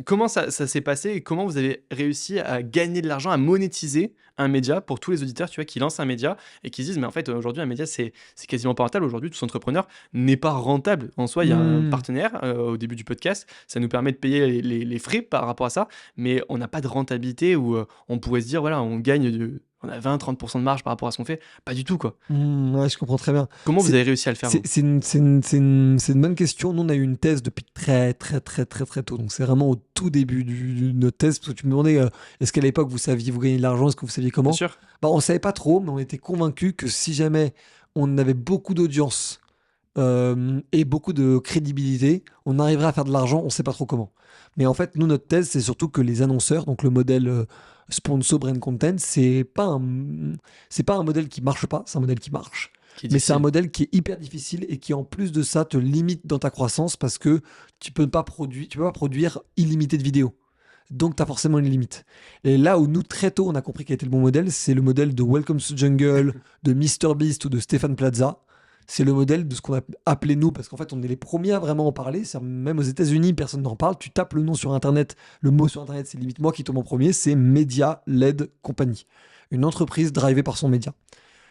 Comment ça s'est passé et comment vous avez réussi à gagner de l'argent, à monétiser un média pour tous les auditeurs, tu vois, qui lancent un média et qui se disent, mais en fait, aujourd'hui, un média, c'est quasiment pas rentable. Aujourd'hui, tout entrepreneur n'est pas rentable. En soi, il y a un partenaire au début du podcast, ça nous permet de payer les frais par rapport à ça, mais on n'a pas de rentabilité où on pourrait se dire, voilà, on gagne on a 20-30% de marge par rapport à ce qu'on fait. Pas du tout, quoi. Ouais, je comprends très bien. Comment vous avez réussi à le faire, vous? C'est une bonne question. Nous, on a eu une thèse depuis très, très, très, très, très tôt. Donc, c'est vraiment au tout début de notre thèse. Parce que tu me demandais, est-ce qu'à l'époque, vous gagnez de l'argent? Est-ce que vous saviez comment? Bien sûr. Bah, on ne savait pas trop, mais on était convaincus que si jamais on avait beaucoup d'audience et beaucoup de crédibilité, on arriverait à faire de l'argent, on ne sait pas trop comment. Mais en fait, nous, notre thèse, c'est surtout que les annonceurs, donc le modèle sponsor brand content, c'est pas un modèle qui marche pas, c'est un modèle qui marche. Mais c'est un modèle qui est hyper difficile et qui, en plus de ça, te limite dans ta croissance parce que tu peux pas produire illimité de vidéos. Donc, tu as forcément une limite. Et là où nous, très tôt, on a compris quel était le bon modèle, c'est le modèle de Welcome to the Jungle, de MrBeast ou de Stéphane Plaza. c'est le modèle de ce qu'on a appelé nous, parce qu'en fait, on est les premiers à vraiment en parler. Même aux États-Unis, personne n'en parle. Tu tapes le nom sur Internet, le mot sur Internet, c'est limite moi qui tombe en premier. C'est Media Led Company, une entreprise drivée par son média.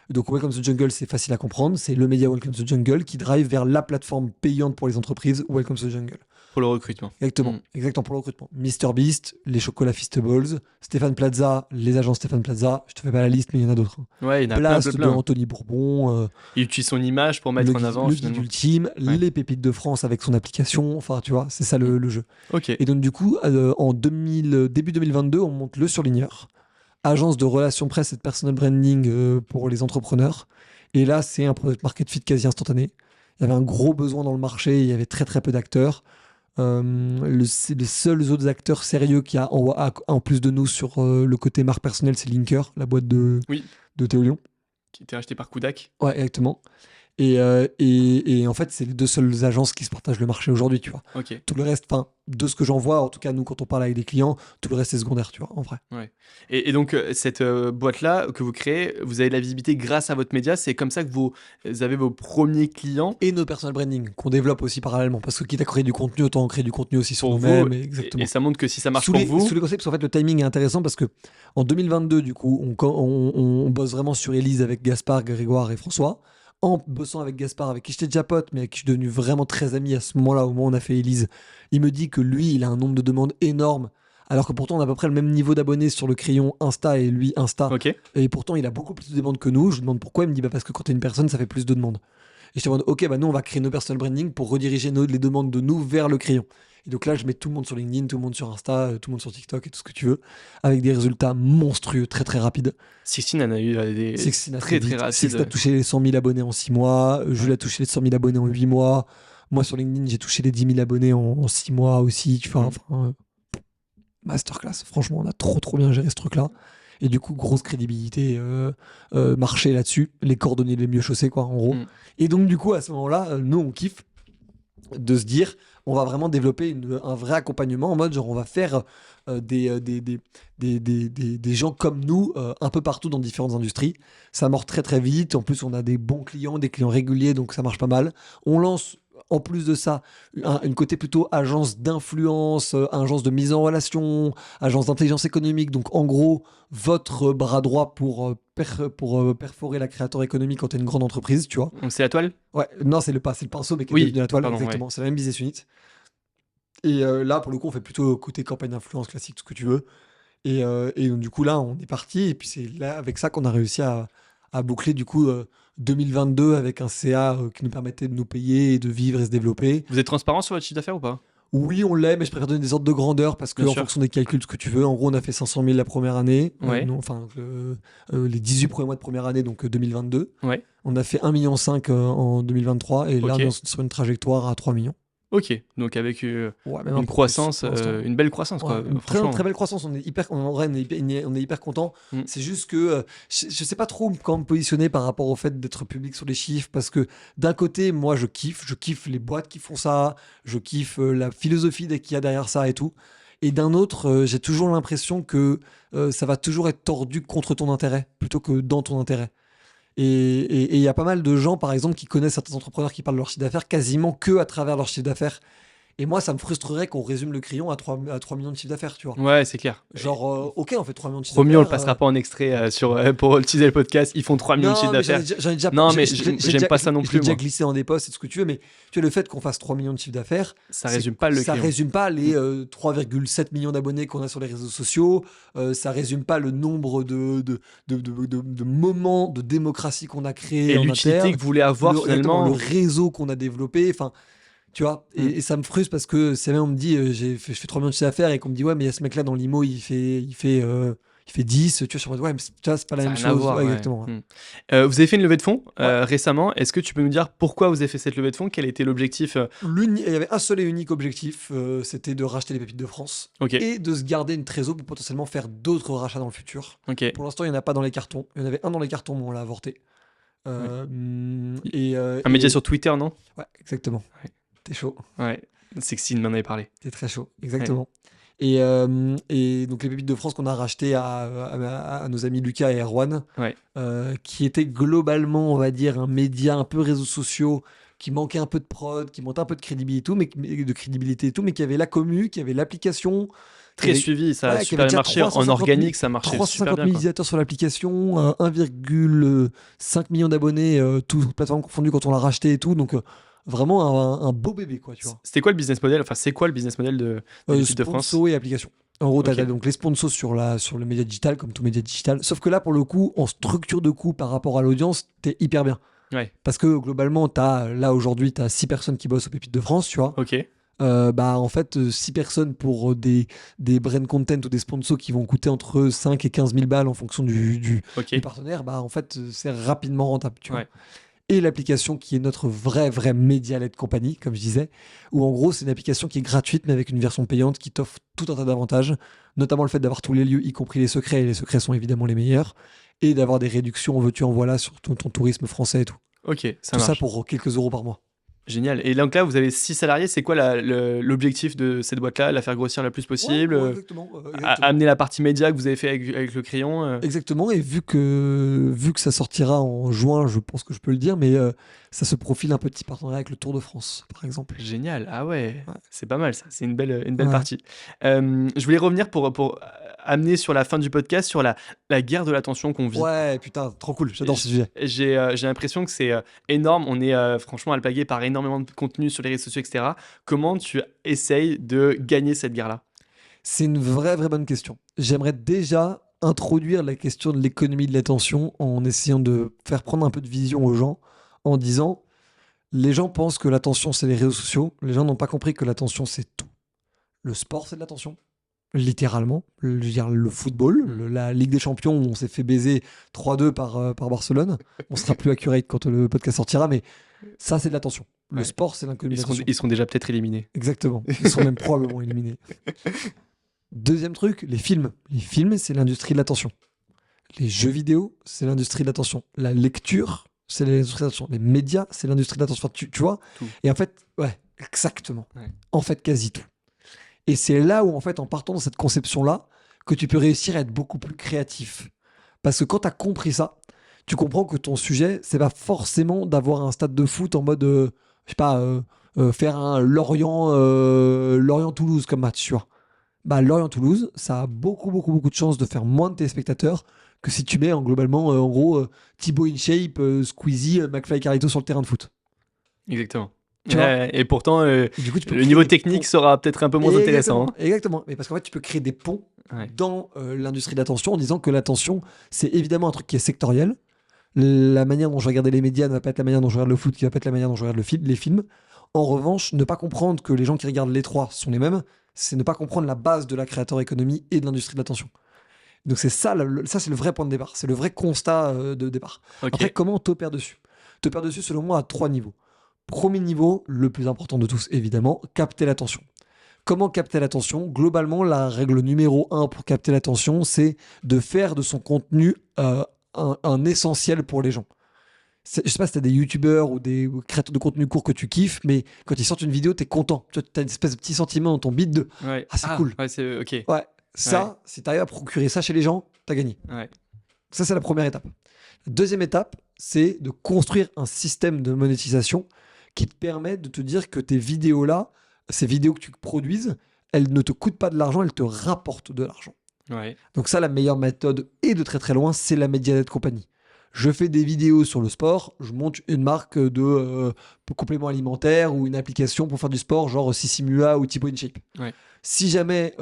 Donc Welcome to the Jungle, c'est facile à comprendre. C'est le média Welcome to the Jungle qui drive vers la plateforme payante pour les entreprises, Welcome to the Jungle. Pour le recrutement. Exactement pour le recrutement. MrBeast, les chocolats Feastables, Stéphane Plaza, les agents Stéphane Plaza. Je te fais pas la liste, mais il y en a d'autres. Ouais, il y en a Blast plein. de Anthony Bourbon. Il utilise son image pour mettre en avant le finalement. guide ultime, Ouais. les pépites de France avec son application. Enfin, tu vois, c'est ça le jeu. Ok. Et donc du coup, début 2022, on monte le surligneur, agence de relations presse et de personal branding pour les entrepreneurs. Et là, c'est un product market fit quasi instantané. Il y avait un gros besoin dans le marché, il y avait très très peu d'acteurs. Les seuls autres acteurs sérieux qu'il y a en plus de nous sur le côté marque personnelle, c'est Linker, la boîte de Théo Lyon. Qui était acheté par Kudak. Ouais, exactement. Et en fait, c'est les deux seules agences qui se partagent le marché aujourd'hui, tu vois. Ok. Tout le reste, de ce que j'en vois, en tout cas, nous, quand on parle avec des clients, tout le reste est secondaire, tu vois, en vrai. Ouais. Et donc, cette boîte-là que vous créez, vous avez la visibilité grâce à votre média. C'est comme ça que vous avez vos premiers clients. Et nos personal branding, qu'on développe aussi parallèlement. Parce que quitte à créer du contenu, autant créer du contenu aussi sur Pour nous-mêmes. vous, Exactement. Et ça montre que si ça marche sous pour les vous. concepts, parce qu'en fait, le timing est intéressant parce que en 2022, du coup, on bosse vraiment sur Élise avec Gaspard, Grégoire et François. En bossant avec Gaspard, avec qui j'étais déjà pote, mais avec qui je suis devenu vraiment très ami à ce moment-là, au moment où on a fait Élise, il me dit que lui, il a un nombre de demandes énorme, alors que pourtant on a à peu près le même niveau d'abonnés sur le crayon Insta et lui Insta. Ok. Et pourtant il a beaucoup plus de demandes que nous. Je lui demande pourquoi, il me dit parce que quand t'es une personne, ça fait plus de demandes. Et je te demande, ok, nous on va créer nos personal branding pour rediriger les demandes de nous vers le crayon. Et donc là, je mets tout le monde sur LinkedIn, tout le monde sur Insta, tout le monde sur TikTok et tout ce que tu veux, avec des résultats monstrueux, très très rapides. Sixtine en a eu des très rapides. Sixtine a touché les 100 000 abonnés en 6 mois, Jules a touché les 100 000 abonnés en 8 mois, moi sur LinkedIn, j'ai touché les 10 000 abonnés en 6 mois aussi. Masterclass, franchement, on a trop bien géré ce truc-là. Et du coup, grosse crédibilité, marché là-dessus, les cordonniers les mieux chaussés, quoi, en gros. Et donc, du coup, à ce moment-là, nous, on kiffe de se dire, on va vraiment développer un vrai accompagnement en mode, genre, on va faire des gens comme nous un peu partout dans différentes industries. Ça mord très très vite. En plus, on a des bons clients, des clients réguliers, donc ça marche pas mal. On lance en plus de ça, une côté plutôt agence d'influence, agence de mise en relation, agence d'intelligence économique. Donc, en gros, votre bras droit pour perforer la créateur économique quand tu es une grande entreprise, tu vois. Donc, c'est la toile ? Ouais, non, c'est le pinceau, mais qui est Oui, devenu la toile, pardon, exactement. ouais. C'est la même business unit. Et là, pour le coup, on fait plutôt côté campagne d'influence classique, tout ce que tu veux. Et donc, du coup, là, on est parti. Et puis, c'est là, avec ça qu'on a réussi à boucler, du coup, 2022 avec un CA qui nous permettait de nous payer et de vivre et se développer. Vous êtes transparent sur votre chiffre d'affaires ou pas ? Oui, on l'est, mais je préfère donner des ordres de grandeur parce que, Bien en sûr. fonction des calculs, ce que tu veux, en gros, on a fait 500 000 la première année. Ouais. Les 18 premiers mois de première année, donc 2022. Ouais. On a fait 1,5 million en 2023. Et là, Ok. on est sur une trajectoire à 3 millions. Ok, donc avec Ouais, même un une peu croissance, plus, pour l'instant. une belle croissance, quoi. Ouais, une très, Franchement. très belle croissance. On est hyper, en vrai, on est hyper content. C'est juste que je sais pas trop comment me positionner par rapport au fait d'être public sur les chiffres parce que d'un côté, moi, je kiffe les boîtes qui font ça, je kiffe la philosophie qu'il y a derrière ça et tout. Et d'un autre, j'ai toujours l'impression que ça va toujours être tordu contre ton intérêt plutôt que dans ton intérêt. Et il y a pas mal de gens, par exemple, qui connaissent certains entrepreneurs qui parlent de leur chiffre d'affaires quasiment que à travers leur chiffre d'affaires. Et moi, ça me frustrerait qu'on résume le crayon à 3 millions de chiffre d'affaires, tu vois. Ouais, c'est clair. Genre, ok, on fait 3 millions de chiffre d'affaires. Promis, on le passera pas en extrait pour utiliser le podcast. Ils font 3 millions de chiffre mais d'affaires. j'en ai déjà, Non, mais j'ai j'aime déjà- pas ça non je plus, l'ai déjà moi. glissé en des posts et tout ce que tu veux, mais tu vois, le fait qu'on fasse 3 millions de chiffre d'affaires, Ça résume pas le ça crayon. résume pas les 3,7 millions d'abonnés qu'on a sur les réseaux sociaux, ça résume pas le nombre de moments de démocratie qu'on a créé Et en l'utilité interne, que vous voulez avoir exactement, finalement. le réseau qu'on a développé, enfin, tu vois, et ça me frustre parce que c'est même, on me dit, je fais 3 millions de chiffre d'affaires et qu'on me dit, ouais, mais il y a ce mec-là dans l'IMO, il fait 10, tu vois, je suis en mode, ouais, mais tu vois, c'est pas la Ça même a rien à chose. voir, Ouais, ouais. exactement. Ouais. Vous avez fait une levée de fonds Ouais. récemment. Est-ce que tu peux nous dire pourquoi vous avez fait cette levée de fonds ? Quel était l'objectif Il y avait un seul et unique objectif, c'était de racheter les pépites de France Ok, et de se garder une trésor pour potentiellement faire d'autres rachats dans le futur. ok. Pour l'instant, il n'y en a pas dans les cartons. Il y en avait un dans les cartons, mais on l'a avorté. Un média sur Twitter, non ? Ouais, exactement. Ouais. T'es chaud. Ouais. Sexy m'en avait parlé. T'es très chaud. Exactement. Et donc les Pépites de France qu'on a racheté à nos amis Lucas et Erwan, Ouais. qui était globalement, on va dire, un média un peu réseaux sociaux, qui manquait un peu de prod, qui manquait un peu de crédibilité et tout, mais qui avait la commu, qui avait l'application, qui Très avait, suivi, ça a ouais, qui avait super bien déjà marché. En 350 000, organique, ça marchait super 350 bien, 000 quoi. utilisateurs sur l'application, 1,5 million d'abonnés, toutes plateformes confondues quand on l'a racheté et tout. Donc vraiment un beau bébé, quoi, tu vois. C'était quoi le business model? Enfin, c'est quoi le business model des Pépites de France? Sponsor et application. En gros, tu Ok. as donc les sponsors sur le média digital, comme tout média digital. Sauf que là, pour le coup, en structure de coût par rapport à l'audience, t'es hyper bien. Ouais. Parce que globalement, là aujourd'hui, tu as 6 personnes qui bossent aux Pépites de France, tu vois. Ok. Bah, en fait, 6 personnes pour des brand content ou des sponsors qui vont coûter entre 5 et 15 000 balles en fonction Ok. du partenaire, bah, en fait, c'est rapidement rentable, tu vois. Ouais. Et l'application qui est notre vraie média-led compagnie, comme je disais, où en gros, c'est une application qui est gratuite, mais avec une version payante qui t'offre tout un tas d'avantages, notamment le fait d'avoir tous les lieux, y compris les secrets, et les secrets sont évidemment les meilleurs, et d'avoir des réductions en veux-tu en voilà sur tout ton tourisme français et tout. Ok, ça Tout ça marche. pour quelques euros par mois. Génial. Et donc là, vous avez 6 salariés. C'est quoi l'objectif de cette boîte-là? La faire grossir le plus Ouais, possible? ouais, exactement. Exactement. Amener la partie média que vous avez fait avec le crayon? Exactement, et vu que ça sortira en juin, je pense que je peux le dire, mais ça se profile un petit partenariat avec le Tour de France, par exemple. Génial. Ah ouais, Ouais. c'est pas mal ça. C'est une belle Ouais. partie. Je voulais revenir pour amener sur la fin du podcast sur la guerre de l'attention qu'on vit. Ouais, putain, trop cool, j'adore ce sujet. J'ai l'impression que c'est énorme. On est franchement alpagué par énormément de contenu sur les réseaux sociaux, etc. Comment tu essayes de gagner cette guerre-là? C'est une vraie bonne question. J'aimerais déjà introduire la question de l'économie de l'attention en essayant de faire prendre un peu de vision aux gens, en disant, les gens pensent que l'attention, c'est les réseaux sociaux. Les gens n'ont pas compris que l'attention, c'est tout. Le sport, c'est de l'attention. Littéralement. Je veux dire, le football, la Ligue des Champions, où on s'est fait baiser 3-2 par Barcelone. On sera plus accurate quand le podcast sortira, mais ça, c'est de l'attention. Le Ouais. sport, c'est l'économie de l'attention. Ils seront déjà peut-être éliminés. Exactement. Ils sont même probablement éliminés. Deuxième truc, les films. Les films, c'est l'industrie de l'attention. Les jeux vidéo, c'est l'industrie de l'attention. La lecture, c'est l'industrie de l'attention. Les médias, c'est l'industrie de l'attention. Enfin, tu vois. Tout. Et en fait, ouais, exactement. Ouais. En fait, quasi tout. Et c'est là où, en fait, en partant de cette conception-là, que tu peux réussir à être beaucoup plus créatif. Parce que quand tu as compris ça, tu comprends que ton sujet, c'est pas forcément d'avoir un stade de foot en mode, je sais pas, faire un Lorient-Toulouse comme match, tu vois. Bah, Lorient-Toulouse, ça a beaucoup de chances de faire moins de téléspectateurs que si tu mets globalement, en gros, Thibaut InShape, Squeezie, McFly et Carlito sur le terrain de foot. Exactement. Tu vois. Ouais, et pourtant, Et du coup, tu peux le créer niveau des technique ponts. sera peut-être un peu moins intéressant. Exactement, exactement. Mais parce qu'en fait, tu peux créer des ponts Ouais. dans l'industrie de l'attention en disant que l'attention, c'est évidemment un truc qui est sectoriel. La manière dont je regardais les médias ne va pas être la manière dont je regarde le foot, qui va pas être la manière dont je regarde les films. En revanche, ne pas comprendre que les gens qui regardent les trois sont les mêmes, c'est ne pas comprendre la base de la créateur économie et de l'industrie de l'attention. Donc c'est ça, ça c'est le vrai point de départ, c'est le vrai constat de départ. Ok. Après, comment t'opères dessus? T'opères dessus, selon moi, à 3 niveaux. Premier niveau, le plus important de tous, évidemment, capter l'attention. Comment capter l'attention? Globalement, la règle numéro 1 pour capter l'attention, c'est de faire de son contenu un essentiel pour les gens. Je sais pas si t'as des youtubeurs ou des créateurs de contenu court que tu kiffes, mais quand ils sortent une vidéo, t'es content. Tu as une espèce de petit sentiment dans ton bide de Ouais. ah, c'est cool. Ouais, c'est ok. Ouais, ça, si t'arrives à procurer ça chez les gens, t'as gagné. Ouais. Ça, c'est la première étape. La deuxième étape, c'est de construire un système de monétisation qui te permet de te dire que tes vidéos-là, ces vidéos que tu produises, elles ne te coûtent pas de l'argent, elles te rapportent de l'argent. Ouais. Donc ça, la meilleure méthode, et de très loin, c'est la Medianet Company. Je fais des vidéos sur le sport, je monte une marque de complément alimentaire ou une application pour faire du sport, genre Sissimua ou Thibaut InShape. Ouais. Si jamais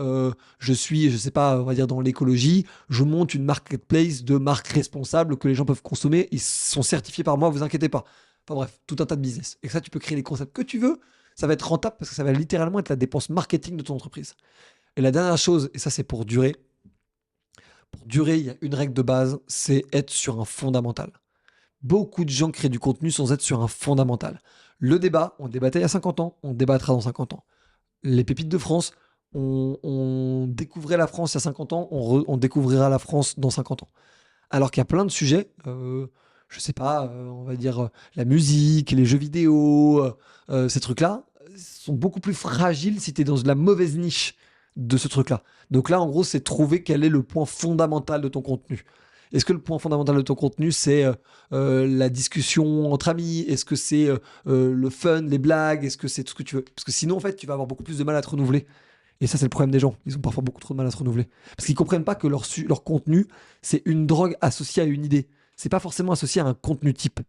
je suis, je sais pas, on va dire dans l'écologie, je monte une marketplace de marques responsables que les gens peuvent consommer, ils sont certifiés par moi, vous inquiétez pas. Enfin bref, tout un tas de business. Et ça, tu peux créer les concepts que tu veux, ça va être rentable parce que ça va littéralement être la dépense marketing de ton entreprise. Et la dernière chose, et ça c'est pour durer, il y a une règle de base, c'est être sur un fondamental. Beaucoup de gens créent du contenu sans être sur un fondamental. Le débat, on débattait il y a 50 ans, on débattra dans 50 ans. Les pépites de France, on découvrait la France il y a 50 ans, on découvrira la France dans 50 ans. Alors qu'il y a plein de sujets, je sais pas, on va dire la musique, les jeux vidéo, ces trucs-là sont beaucoup plus fragiles si tu es dans la mauvaise niche de ce truc-là. Donc là, en gros, c'est trouver quel est le point fondamental de ton contenu. Est-ce que le point fondamental de ton contenu, c'est la discussion entre amis? Est-ce que c'est le fun, les blagues? Est-ce que c'est tout ce que tu veux? Parce que sinon, en fait, tu vas avoir beaucoup plus de mal à te renouveler. Et ça, c'est le problème des gens. Ils ont parfois beaucoup trop de mal à se renouveler. Parce qu'ils comprennent pas que leur contenu, c'est une drogue associée à une idée. C'est pas forcément associé à un contenu type.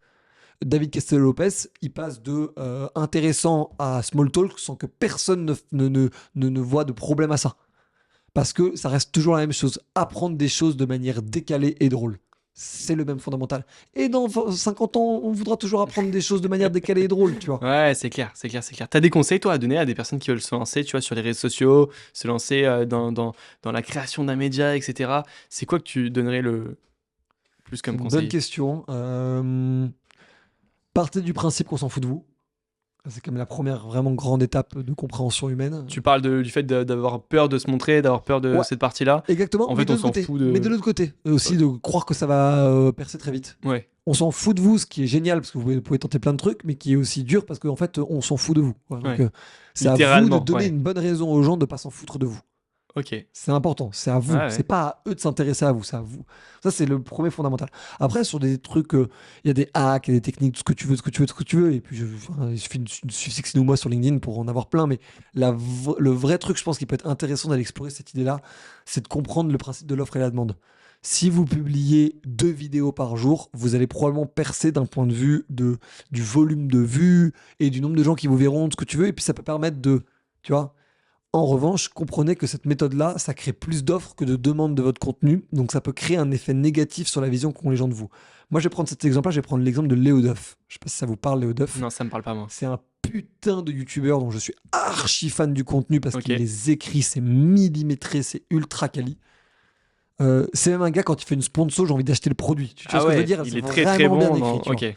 David Castello-Lopez, il passe de intéressant à small talk sans que personne ne voit de problème à ça. Parce que ça reste toujours la même chose. Apprendre des choses de manière décalée et drôle. C'est le même fondamental. Et dans 50 ans, on voudra toujours apprendre des choses de manière décalée et drôle, tu vois. Ouais, c'est clair. T'as des conseils, toi, à donner à des personnes qui veulent se lancer, tu vois, sur les réseaux sociaux, se lancer dans la création d'un média, etc. C'est quoi que tu donnerais le plus comme conseil? Bonne question. Partez du principe qu'on s'en fout de vous. C'est quand même la première vraiment grande étape de compréhension humaine. Tu parles du fait d'avoir peur de se montrer, d'avoir peur de Ouais. cette partie-là. Exactement. En mais fait, de on l'autre s'en côté. fout de... Mais de l'autre côté, aussi de croire que ça va percer très vite. Ouais. On s'en fout de vous, ce qui est génial parce que vous pouvez tenter plein de trucs, mais qui est aussi dur parce qu'en fait, on s'en fout de vous. Donc, Ouais. c'est à vous Littéralement, de donner ouais. une bonne raison aux gens de pas s'en foutre de vous. Ok. C'est important, c'est à vous. Ouais, ouais. C'est pas à eux de s'intéresser à vous, c'est à vous. Ça, c'est le premier fondamental. Après, sur des trucs, il y a des hacks, il y a des techniques, tout ce que tu veux, ce que tu veux, ce que tu veux. Et puis, il suffit de suivre Sixino moi sur LinkedIn pour en avoir plein. Mais le vrai truc, je pense, qui peut être intéressant d'aller explorer cette idée-là, c'est de comprendre le principe de l'offre et la demande. Si vous publiez 2 vidéos par jour, vous allez probablement percer d'un point de vue du volume de vues et du nombre de gens qui vous verront, de ce que tu veux. Et puis, ça peut permettre de, tu vois. En revanche, comprenez que cette méthode-là, ça crée plus d'offres que de demandes de votre contenu. Donc, ça peut créer un effet négatif sur la vision qu'ont les gens de vous. Moi, je vais prendre cet exemple-là, je vais prendre l'exemple de Léo Duff. Je sais pas si ça vous parle, Léo Duff. Non, ça me parle pas, moi. C'est un putain de youtubeur dont je suis archi fan du contenu parce Ok. qu'il les écrit, c'est millimétré, c'est ultra quali. C'est même un gars, quand il fait une sponsor, j'ai envie d'acheter le produit. Tu vois ce que je veux dire? il C'est est très très vraiment bon. bien écrit, tu vois. Ok.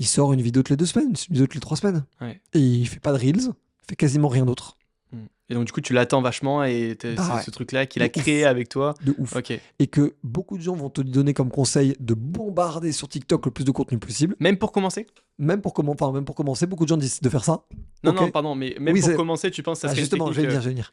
Il sort une vidéo toutes les 2 semaines, une vidéo toutes les 3 semaines. Ouais. Et il fait pas de reels, il fait quasiment rien d'autre. Et donc, du coup, tu l'attends vachement et Bah ouais. ce truc-là qu'il a De ouf. créé avec toi. De ouf. Ok. Et que beaucoup de gens vont te donner comme conseil de bombarder sur TikTok le plus de contenu possible. Même pour commencer? Même pour commencer, beaucoup de gens décident de faire ça. Non, Ok. non, pardon, mais même Oui, pour c'est- commencer, tu penses que ça Ah, serait justement, une je vais technique, venir.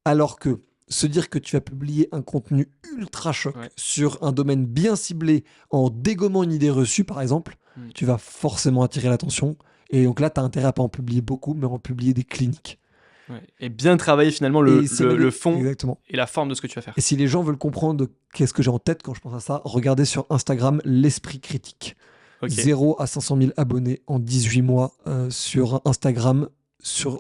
Alors que se dire que tu vas publier un contenu ultra choc Ouais. sur un domaine bien ciblé en dégommant une idée reçue, par exemple, tu vas forcément attirer l'attention. Et donc là, tu as intérêt à pas en publier beaucoup, mais en publier des cliniques. ouais. Et bien travailler finalement Et c'est le fond Exactement. et la forme de ce que tu vas faire. Et si les gens veulent comprendre qu'est-ce que j'ai en tête quand je pense à ça, regardez sur Instagram l'esprit critique. Ok. 0 à 500 000 abonnés en 18 mois sur Instagram,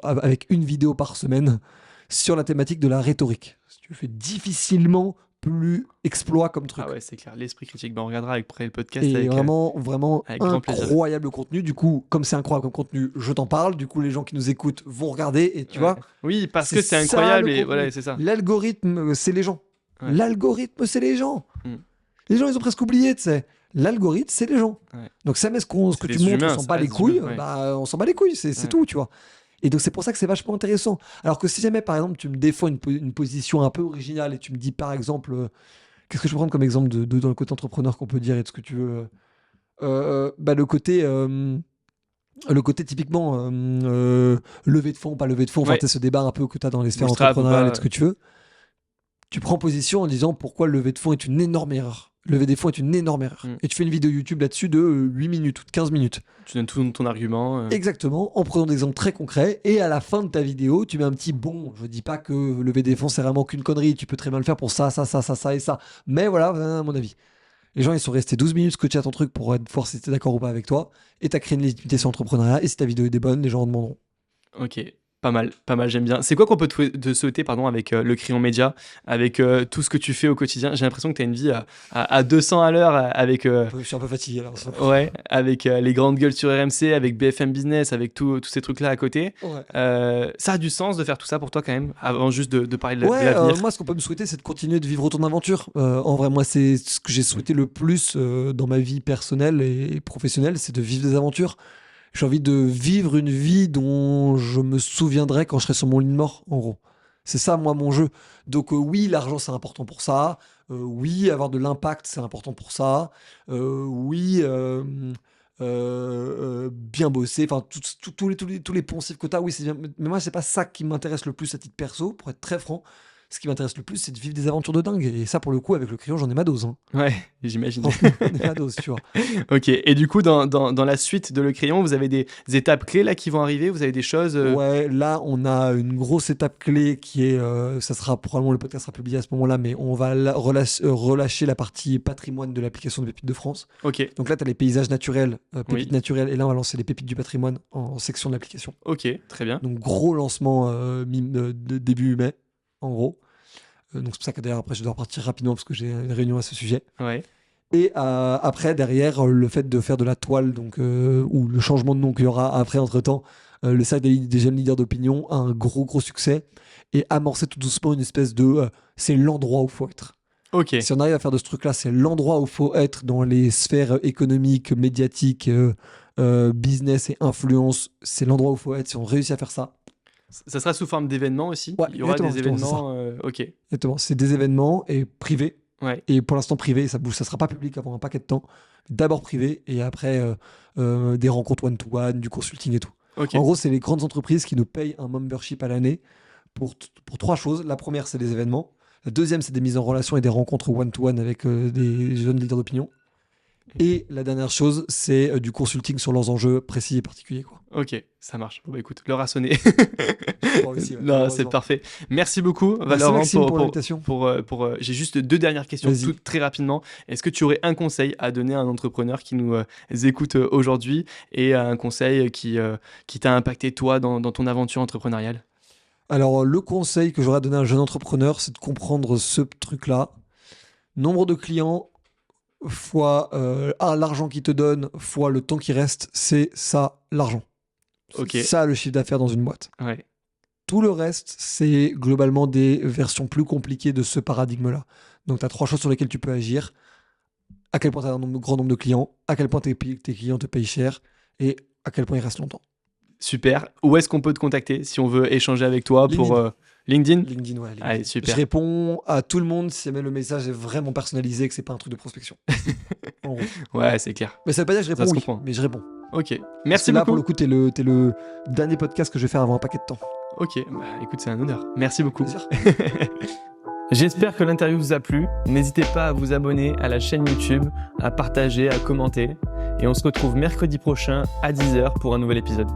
avec une vidéo par semaine sur la thématique de la rhétorique. Si tu fais difficilement plus exploit comme truc. Ah ouais, c'est clair. L'esprit critique. Ben, on regardera après le podcast. Et avec, vraiment avec grand plaisir. incroyable contenu. Du coup, comme c'est incroyable comme contenu, je t'en parle. Du coup, les gens qui nous écoutent vont regarder et tu ouais. vois, Oui, parce c'est que c'est ça, incroyable le et contenu. voilà, c'est ça. l'algorithme, c'est les gens. Ouais. L'algorithme, c'est les gens. Mm. Les gens, ils ont presque oublié, tu sais. L'algorithme, c'est les gens. Ouais. Donc, ça met ce que C'est tu des montres, humains, on s'en ça bat les reste des couilles, humains, ouais. bah, on s'en bat les couilles, c'est Ouais. tout, tu vois. Et donc, c'est pour ça que c'est vachement intéressant. Alors que si jamais, par exemple, tu me défends une position un peu originale et tu me dis, par exemple, qu'est-ce que je peux prendre comme exemple dans le côté entrepreneur qu'on peut dire et de ce que tu veux bah, le côté typiquement levée de fonds, pas levée de fonds, enfin, Ouais. tu sais, ce débat un peu que tu as dans les sphères Bootstrap ou entrepreneuriales pas, et de ce que tu veux. Tu prends position en disant pourquoi lever de fonds est une énorme erreur. Lever des fonds est une énorme erreur. Mm. Et tu fais une vidéo YouTube là-dessus de 8 minutes ou de 15 minutes. Tu donnes tout ton argument. Exactement, en prenant des exemples très concrets. Et à la fin de ta vidéo, tu mets un petit bon. Je dis pas que lever des fonds, c'est vraiment qu'une connerie. Tu peux très bien le faire pour ça et ça. Mais voilà, à mon avis. Les gens, ils sont restés 12 minutes scotchés à ton truc pour voir si t'es d'accord ou pas avec toi. Et t'as créé une légitimité sur l'entrepreneuriat. Et si ta vidéo est bonne, les gens en demanderont. Ok, pas mal, j'aime bien. C'est quoi qu'on peut te souhaiter avec le Crayon Média, avec tout ce que tu fais au quotidien? J'ai l'impression que tu as une vie à 200 à l'heure avec, Je suis un peu fatigué là. ouais, avec les grandes gueules sur RMC, avec BFM Business, avec tous ces trucs-là à côté. Ouais. Ça a du sens de faire tout ça pour toi quand même, avant juste de parler de Ouais, l'avenir? moi, ce qu'on peut me souhaiter, c'est de continuer de vivre ton aventure. En vrai, moi, c'est ce que j'ai souhaité le plus dans ma vie personnelle et professionnelle, c'est de vivre des aventures. J'ai envie de vivre une vie dont je me souviendrai quand je serai sur mon lit de mort, en gros. C'est ça, moi, mon jeu. Donc, oui, l'argent, c'est important pour ça. Oui, avoir de l'impact, c'est important pour ça. Oui, bien bosser, enfin tous les poncifs que tu as, oui c'est bien, mais moi c'est pas ça qui m'intéresse le plus à titre perso, pour être très franc. Ce qui m'intéresse le plus, c'est de vivre des aventures de dingue. Et ça, pour le coup, avec le crayon, j'en ai ma dose. Hein. Ouais, j'imagine. Franchement, j'en ai ma dose, tu vois. Ok, et du coup, dans la suite de Le Crayon, vous avez des étapes clés là qui vont arriver? Vous avez des choses Ouais, là, on a une grosse étape clé qui est, ça sera probablement, le podcast sera publié à ce moment-là, mais on va relâcher la partie patrimoine de l'application de Pépites de France. Ok, Donc là, tu as les paysages naturels, pépites Oui. naturelles, et là, on va lancer les pépites du patrimoine en section de l'application. ok, très bien. Donc gros lancement de début mai, en gros. Donc c'est pour ça que d'ailleurs après je dois repartir rapidement parce que j'ai une réunion à ce sujet. Ouais, Et après derrière le fait de faire de la toile, donc ou le changement de nom qu'il y aura après entre-temps, le sac des jeunes leaders d'opinion a un gros succès et amorcer tout doucement une espèce de c'est l'endroit où faut être. ok, Si on arrive à faire de ce truc-là, c'est l'endroit où faut être dans les sphères économiques, médiatiques, business et influence. C'est l'endroit où faut être. Si on réussit à faire ça, ça sera sous forme d'événements aussi? ouais, Il y aura des exactement, c'est ça. événements ok, Exactement, c'est des événements et privés. ouais, Et pour l'instant privé, ça bouge, ça sera pas public avant un paquet de temps. D'abord privé et après des rencontres one-to-one, du consulting et tout. ok, En gros, c'est les grandes entreprises qui nous payent un membership à l'année pour trois choses. La première, c'est des événements. La deuxième, c'est des mises en relation et des rencontres one-to-one avec des jeunes leaders d'opinion. Et la dernière chose, c'est du consulting sur leurs enjeux précis et particuliers. Quoi. ok, ça marche. Bon, bah écoute, l'heure a sonné. Je crois aussi, ouais, Non, c'est malheureusement. parfait. Merci beaucoup, Merci Valorant, Maxime pour l'invitation. j'ai juste 2 dernières questions, Vas-y. toutes très rapidement. Est-ce que tu aurais un conseil à donner à un entrepreneur qui nous écoute aujourd'hui et un conseil qui t'a impacté toi dans ton aventure entrepreneuriale? Alors, le conseil que j'aurais à donner à un jeune entrepreneur, c'est de comprendre ce truc-là. Nombre de clients fois l'argent qu'il te donne fois le temps qui reste, c'est ça l'argent. Ok, C'est ça le chiffre d'affaires dans une boîte. ouais, Tout le reste, c'est globalement des versions plus compliquées de ce paradigme-là. Donc, tu as trois choses sur lesquelles tu peux agir. À quel point tu as grand nombre de clients, à quel point tes clients te payent cher et à quel point ils restent longtemps. super. Où est-ce qu'on peut te contacter si on veut échanger avec toi pour LinkedIn. LinkedIn? LinkedIn, ouais. LinkedIn. Allez, super. Je réponds à tout le monde si jamais le message est vraiment personnalisé et que c'est pas un truc de prospection. En gros. Ouais, c'est clair. Mais ça veut pas dire que je Ça réponds, se oui, comprend. mais je réponds. Ok, Parce merci que là, beaucoup. pour le coup, t'es le dernier podcast que je vais faire avant un paquet de temps. Ok, bah écoute, c'est un honneur. Merci beaucoup. Plaisir. J'espère que l'interview vous a plu. N'hésitez pas à vous abonner à la chaîne YouTube, à partager, à commenter. Et on se retrouve mercredi prochain à 10h pour un nouvel épisode.